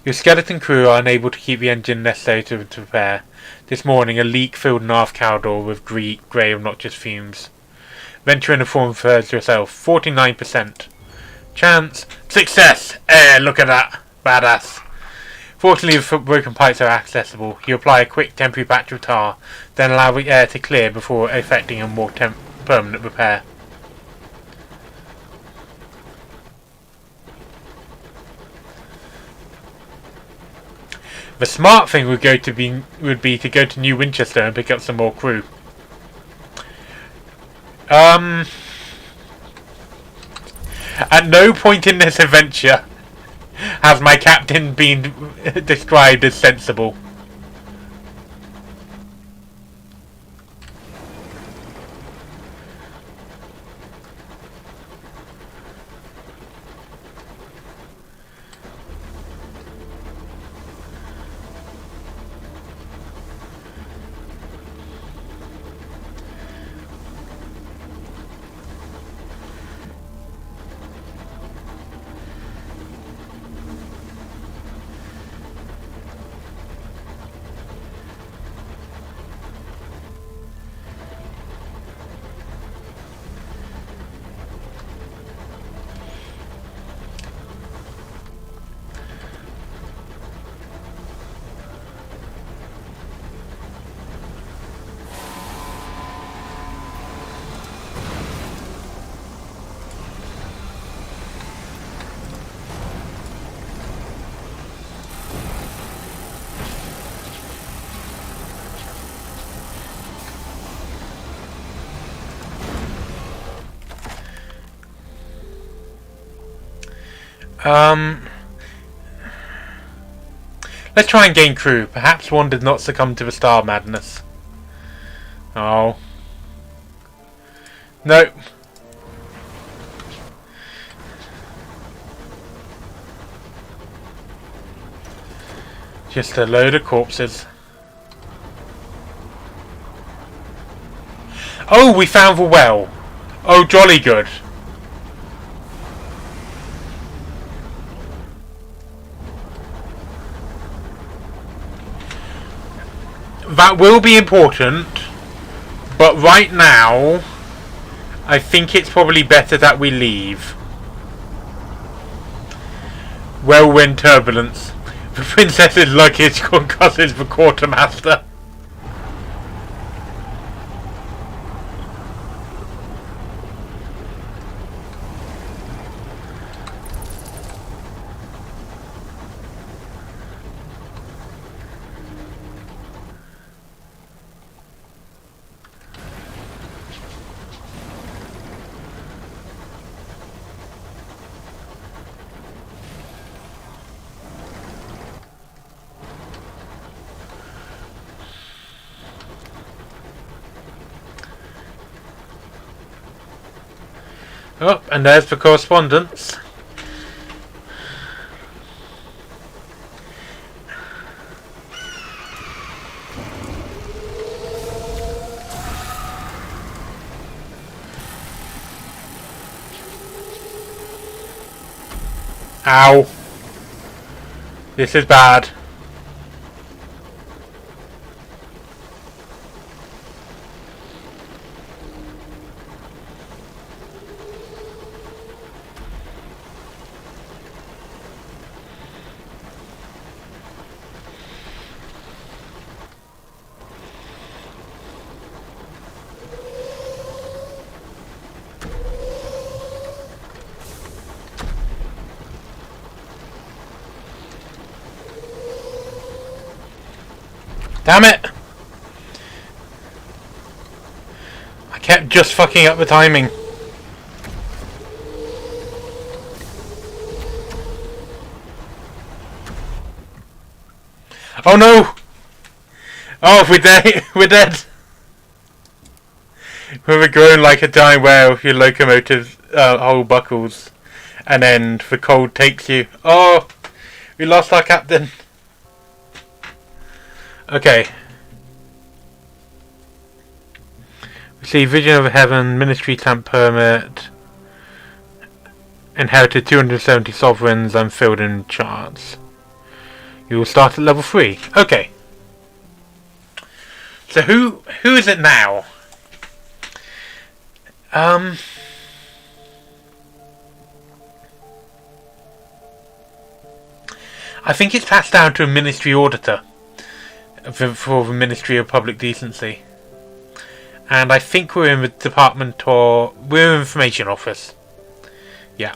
Your skeleton crew are unable to keep the engine necessary to repair. This morning a leak filled an aft corridor with grey obnoxious fumes. Venture in a form for yourself. 49%. Chance. Success! Look at that. Badass. Fortunately, the broken pipes are accessible. You apply a quick temporary patch of tar, then allow the air to clear before effecting a more permanent repair. The smart thing would be to go to New Winchester and pick up some more crew. At no point in this adventure has my captain been described as sensible. Let's try and gain crew. Perhaps one did not succumb to the star madness. Oh. No. Just a load of corpses. Oh, we found the well. Oh, jolly good. That will be important, but right now, I think it's probably better that we leave. Whirlwind turbulence. The princess's luggage concusses the quartermaster. Oh, and there's the correspondence. Ow. This is bad. Damn it! I kept just fucking up the timing. Oh no! Oh, we're dead! We're dead! We were growing like a dying whale, your locomotive hull buckles, and then the cold takes you. Oh! We lost our captain. Okay. We see Vision of Heaven, Ministry Stamp Permit, inherited 270 sovereigns, and filled in charts. You will start at level 3. Okay. So who is it now? I think it's passed down to a ministry auditor for the Ministry of Public Decency. And I think we're in the department, or we're in the information office. Yeah.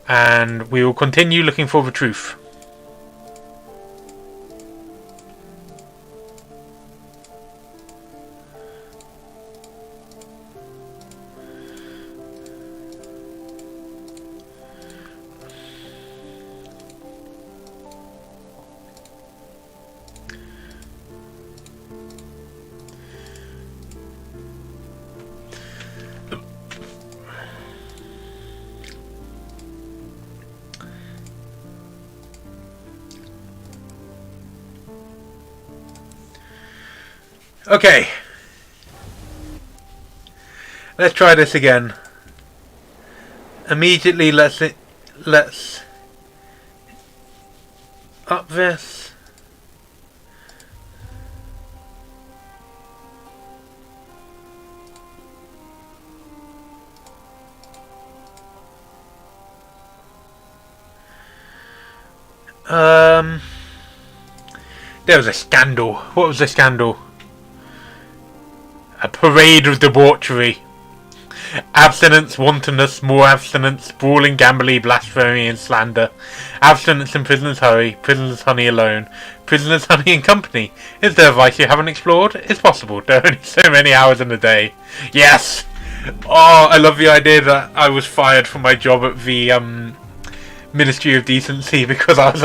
And we will continue looking for the truth. Okay. Let's try this again. Immediately let's up this. There was a scandal. What was the scandal? A parade of debauchery. Abstinence, wantonness, more abstinence, brawling, gambling, blasphemy and slander. Abstinence and prisoners hurry, prisoners honey alone, prisoners honey and company. Is there a vice you haven't explored? It's possible, there are only so many hours in a day. Yes! Oh, I love the idea that I was fired from my job at the Ministry of Decency because I was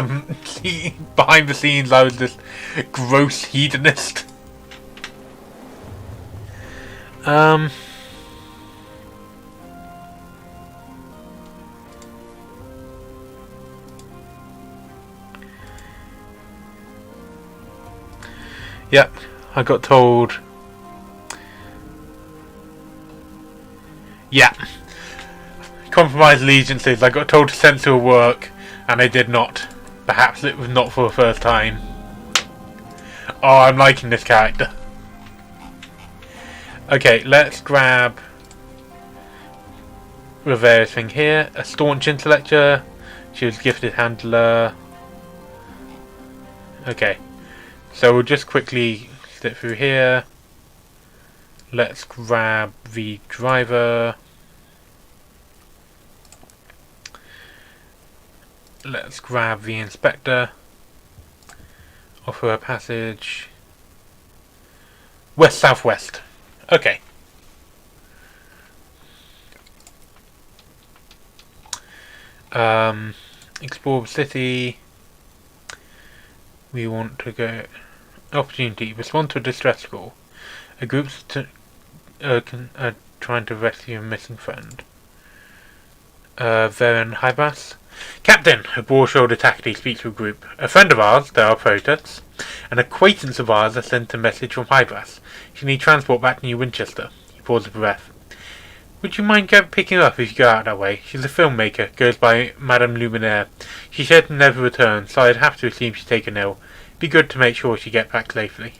behind the scenes I was this gross hedonist. Yep, I got told. Yeah. Compromised allegiances. I got told to censor work, and I did not. Perhaps it was not for the first time. Oh, I'm liking this character. Okay, let's grab the various thing here. A staunch intellectual. She was gifted handler. Okay. So we'll just quickly step through here. Let's grab the driver. Let's grab the inspector. Offer a passage. West-southwest. Okay. Explore the city. We want to go. Opportunity. Respond to a distress call. A group's trying to rescue a missing friend. Varen Hybas. Captain, a broad-shouldered taxi speaks to a group. A friend of ours, there are protests. An acquaintance of ours has sent a message from Hybas. She needs transport back to New Winchester. He paused a breath. Would you mind picking her up if you go out that way? She's a filmmaker, goes by Madame Luminaire. She said to never return, so I'd have to assume she's taken ill. Be good to make sure she gets back safely.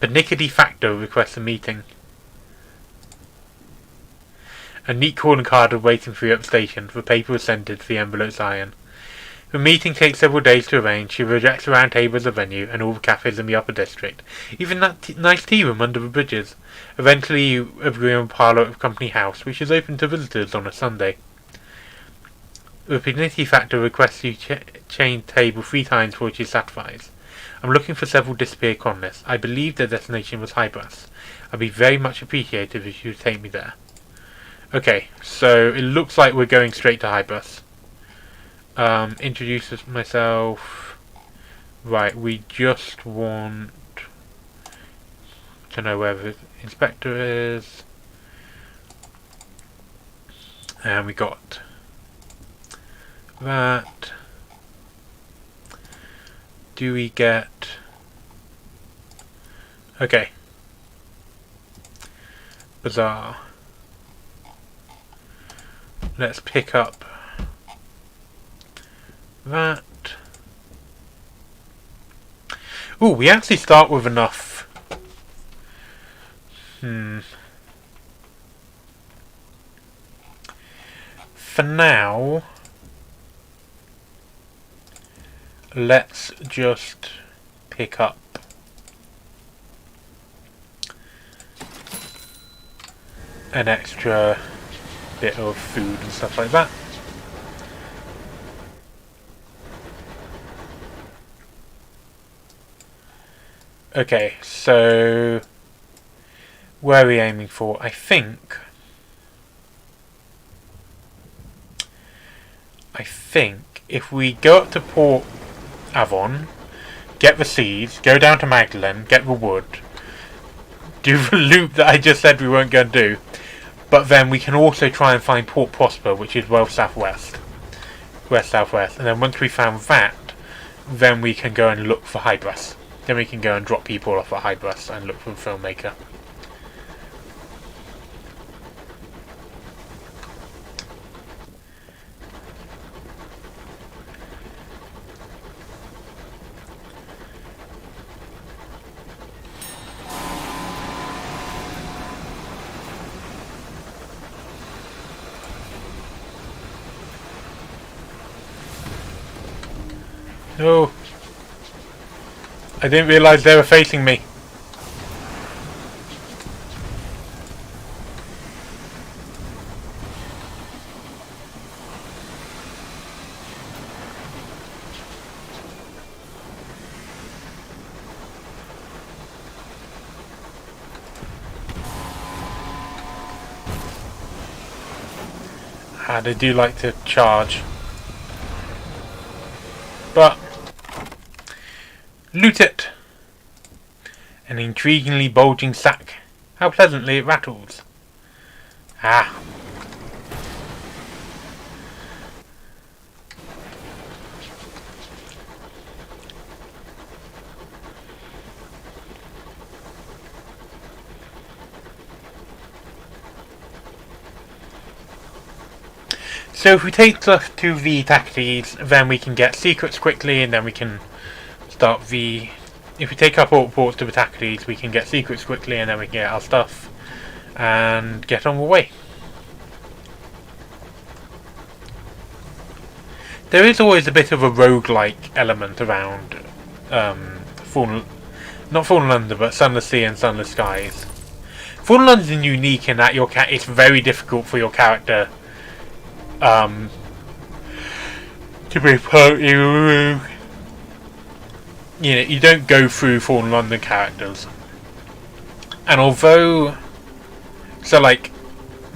Benicky Facto requests a meeting. A neat calling card is waiting for you at the station. The paper was sent to the envelope's iron. The meeting takes several days to arrange. She rejects the round table as a venue and all the cafes in the upper district. Even that nice tea room under the bridges. Eventually you agree on a parlour of Company House, which is open to visitors on a Sunday. The Benicky Factor requests you change table 3 times before she satisfies. I'm looking for several disappeared colonists. I believe their destination was Hybras. I'd be very much appreciated if you would take me there. Okay, so it looks like we're going straight to Hybras. Introduce myself. Right, we just want to know where the inspector is. And we got that. Do we get... Okay. Bazaar. Let's pick up that. Ooh, we actually start with enough. for now, let's just pick up an extra bit of food and stuff like that. Okay, so where are we aiming for? I think if we go up to Port Avon, get the seeds, go down to Magdalen, get the wood, do the loop that I just said we weren't going to do, but then we can also try and find Port Prosper, which is west southwest, and then once we found that, then we can go and look for Hydras. Then we can go and drop people off at Hydras and look for the filmmaker. Oh, I didn't realise they were facing me. They do like to charge. But loot it! An intriguingly bulging sack. How pleasantly it rattles. Ah. So if we take stuff to the tactics, then we can get secrets quickly, and then we can start the... If we take our ports to the tactics, we can get secrets quickly, and then we can get our stuff and get on the way. There is always a bit of a roguelike element around not Fallen London, but Sunless Sea and Sunless Skies. Fallen London is unique in that it's very difficult for your character to be you don't go through Fallen London characters, and although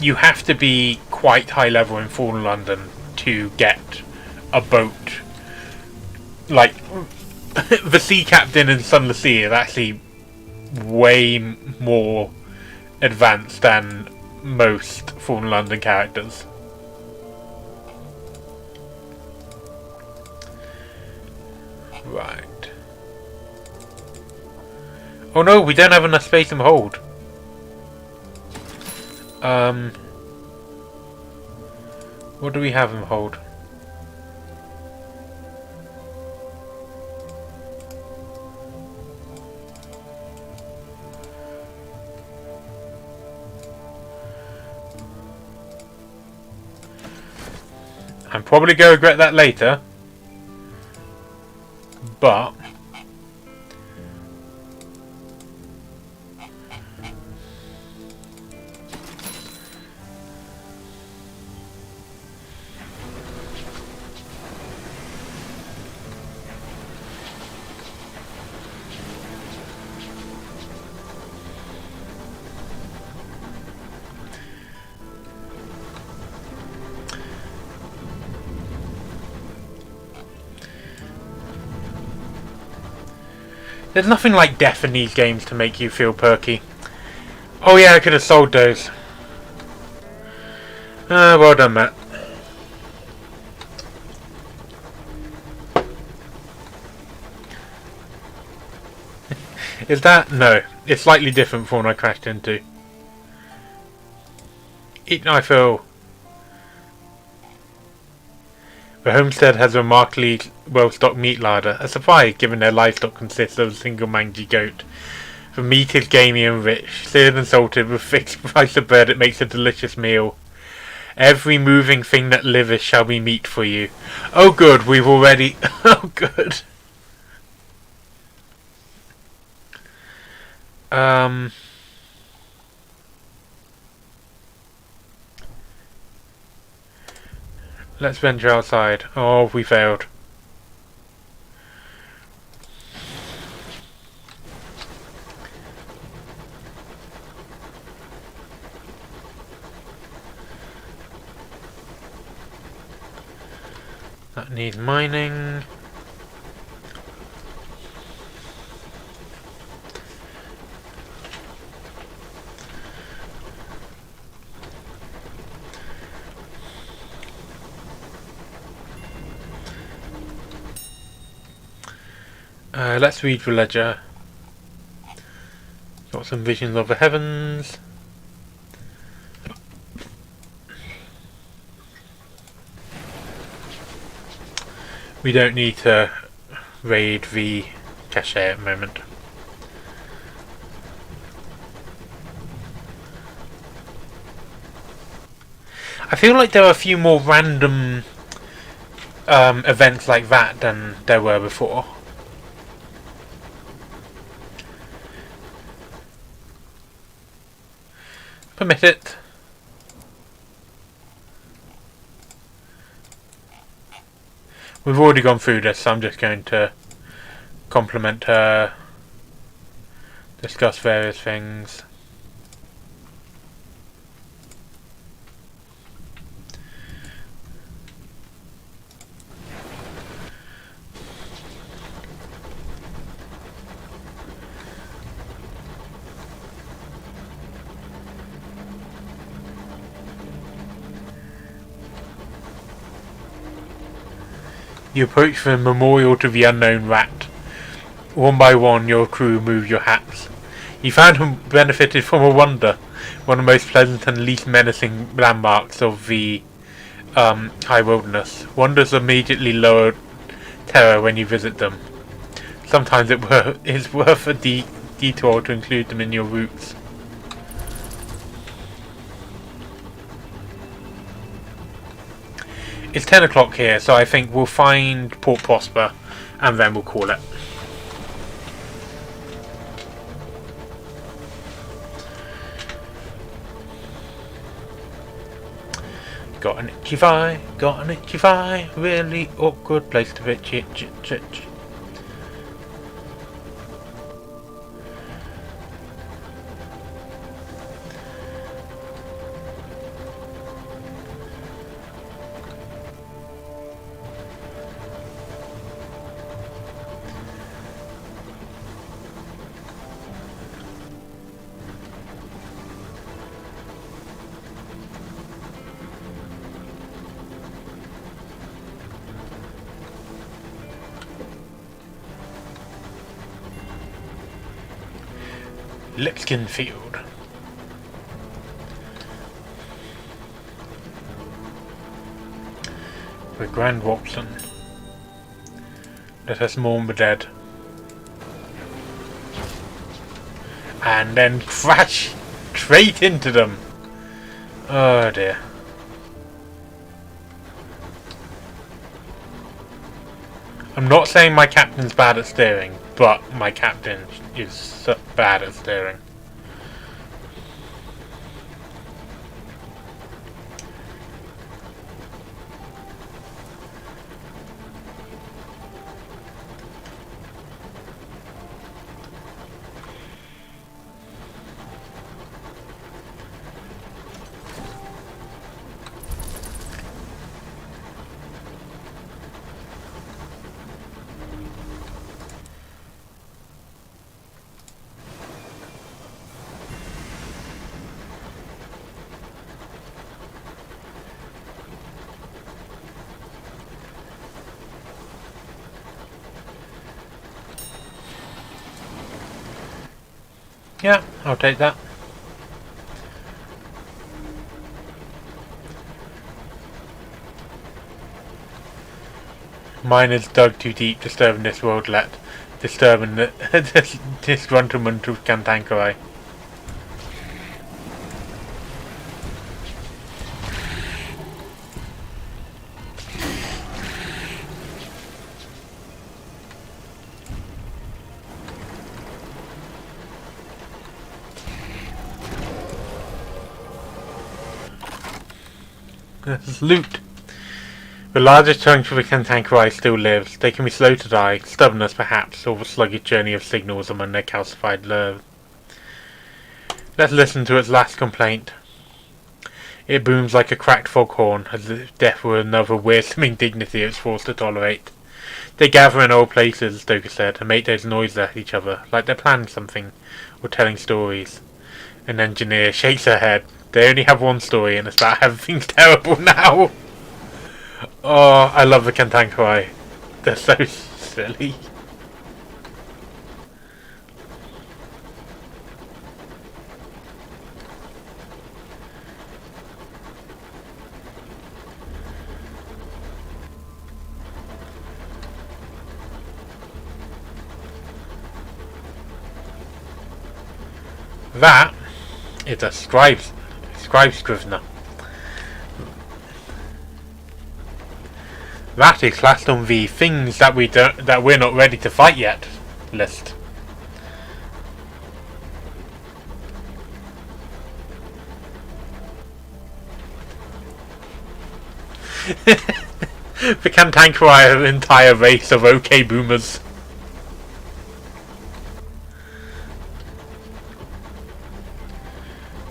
you have to be quite high level in Fallen London to get a boat. Like the sea captain in Sunless Sea is actually way more advanced than most Fallen London characters. Right. Oh no, we don't have enough space in the hold. What do we have in the hold? I'm probably going to regret that later, but there's nothing like death in these games to make you feel perky. Oh yeah, I could have sold those. Well done, Matt. Is that? No. It's slightly different from what I crashed into. Eat knife hill. The homestead has a remarkably well-stocked meat larder, a surprise given their livestock consists of a single mangy goat. The meat is gamey and rich, seared and salted with fixed price of bird. It makes a delicious meal. Every moving thing that liveth shall be meat for you. Oh good, we've already... Oh good. Let's venture outside. Oh, we failed. That needs mining. Let's read the ledger. Got some visions of the heavens. We don't need to raid the cache at the moment. I feel like there are a few more random events like that than there were before. Permit it. We've already gone through this, so I'm just going to compliment her, discuss various things. You approach the memorial to the unknown rat. One by one, your crew move your hats. You found and benefited from a wonder, one of the most pleasant and least menacing landmarks of the high wilderness. Wonders immediately lower terror when you visit them. Sometimes it's worth a detour to include them in your routes. It's 10 o'clock here, so I think we'll find Port Prosper and then we'll call it. Got an itchy thigh, really awkward place to pitch it. Lipskin Field. With Grand Watson. Let us mourn the dead. And then crash straight into them. Oh dear. I'm not saying my captain's bad at steering, but my captain is so bad at steering. Yeah, I'll take that. Mine is dug too deep, disturbing this worldlet, disturbing the disgruntlement of Cantankerite. Loot. The largest chunks of the Cantankerite still lives. They can be slow to die, stubbornness perhaps, or the sluggish journey of signals among their calcified nerves. Let's listen to its last complaint. It booms like a cracked foghorn, as if death were another wearisome indignity it's forced to tolerate. They gather in old places, Stoker said, and make those noises at each other, like they're planning something, or telling stories. An engineer shakes her head. They only have one story, and it's about everything's terrible now. Oh, I love the Cantankerite. They're so silly. That is a scribe scrivener. That is classed on the things that we're not ready to fight yet list. The Cantankerite are an entire race of OK boomers.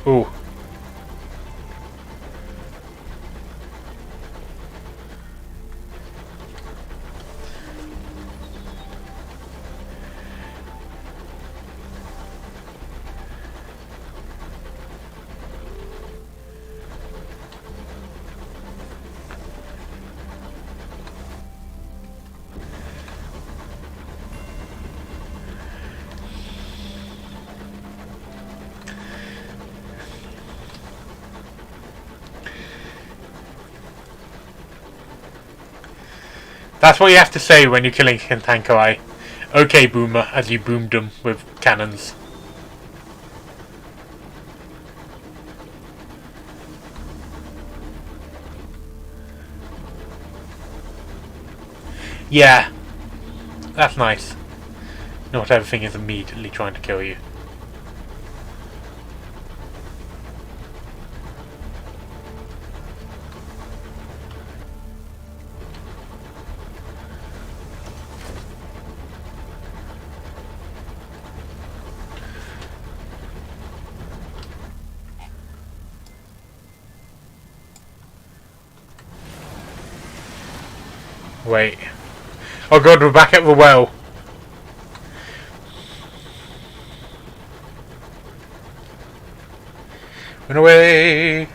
Ooh. That's what you have to say when you're killing Cantankerite. Okay, boomer, as you boomed them with cannons. Yeah, that's nice. Not everything is immediately trying to kill you. Wait. Oh god, we're back at the well. Run away!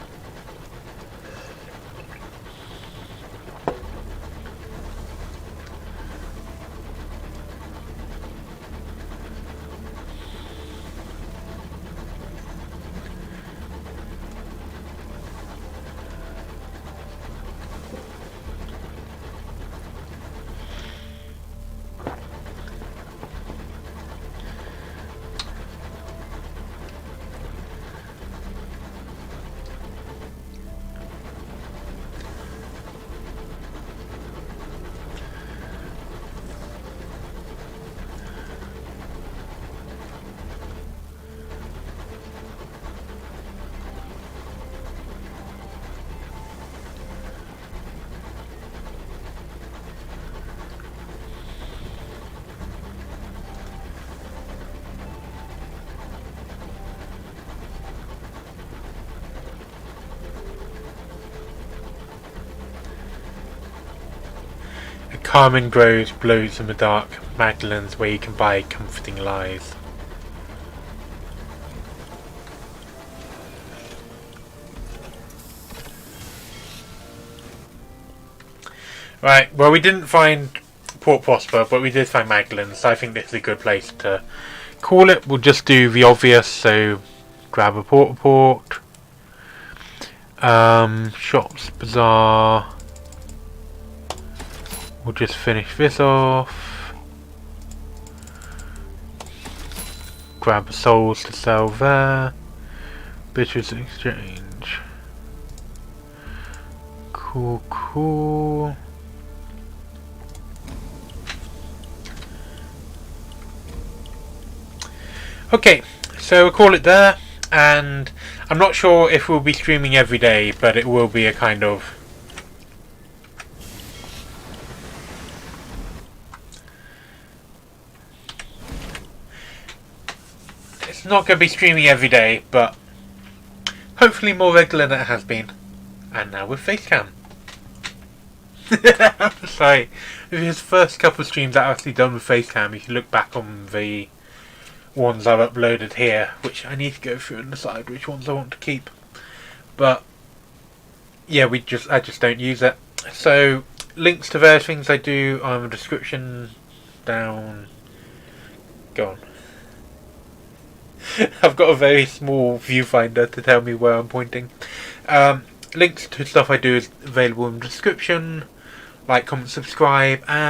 Carmen grows, blows in the dark. Magdalene's where you can buy comforting lies. Right, well we didn't find Port Prosper, but we did find Magdalene, so I think this is a good place to call it. We'll just do the obvious, so grab a port report. Shops, bazaar. We'll just finish this off. Grab souls to sell there. Butcher's exchange. Cool, cool. Okay, so we'll call it there, and I'm not sure if we'll be streaming every day, but it will be a kind of... It's not going to be streaming every day, but hopefully more regular than it has been. And now with Facecam. Sorry, his first couple of streams that I've actually done with Facecam, you can look back on the ones I've uploaded here, which I need to go through and decide which ones I want to keep. But yeah, I just don't use it. So links to various things I do are in the description down. Go on. I've got a very small viewfinder to tell me where I'm pointing. Links to stuff I do is available in the description. Like, comment, subscribe, and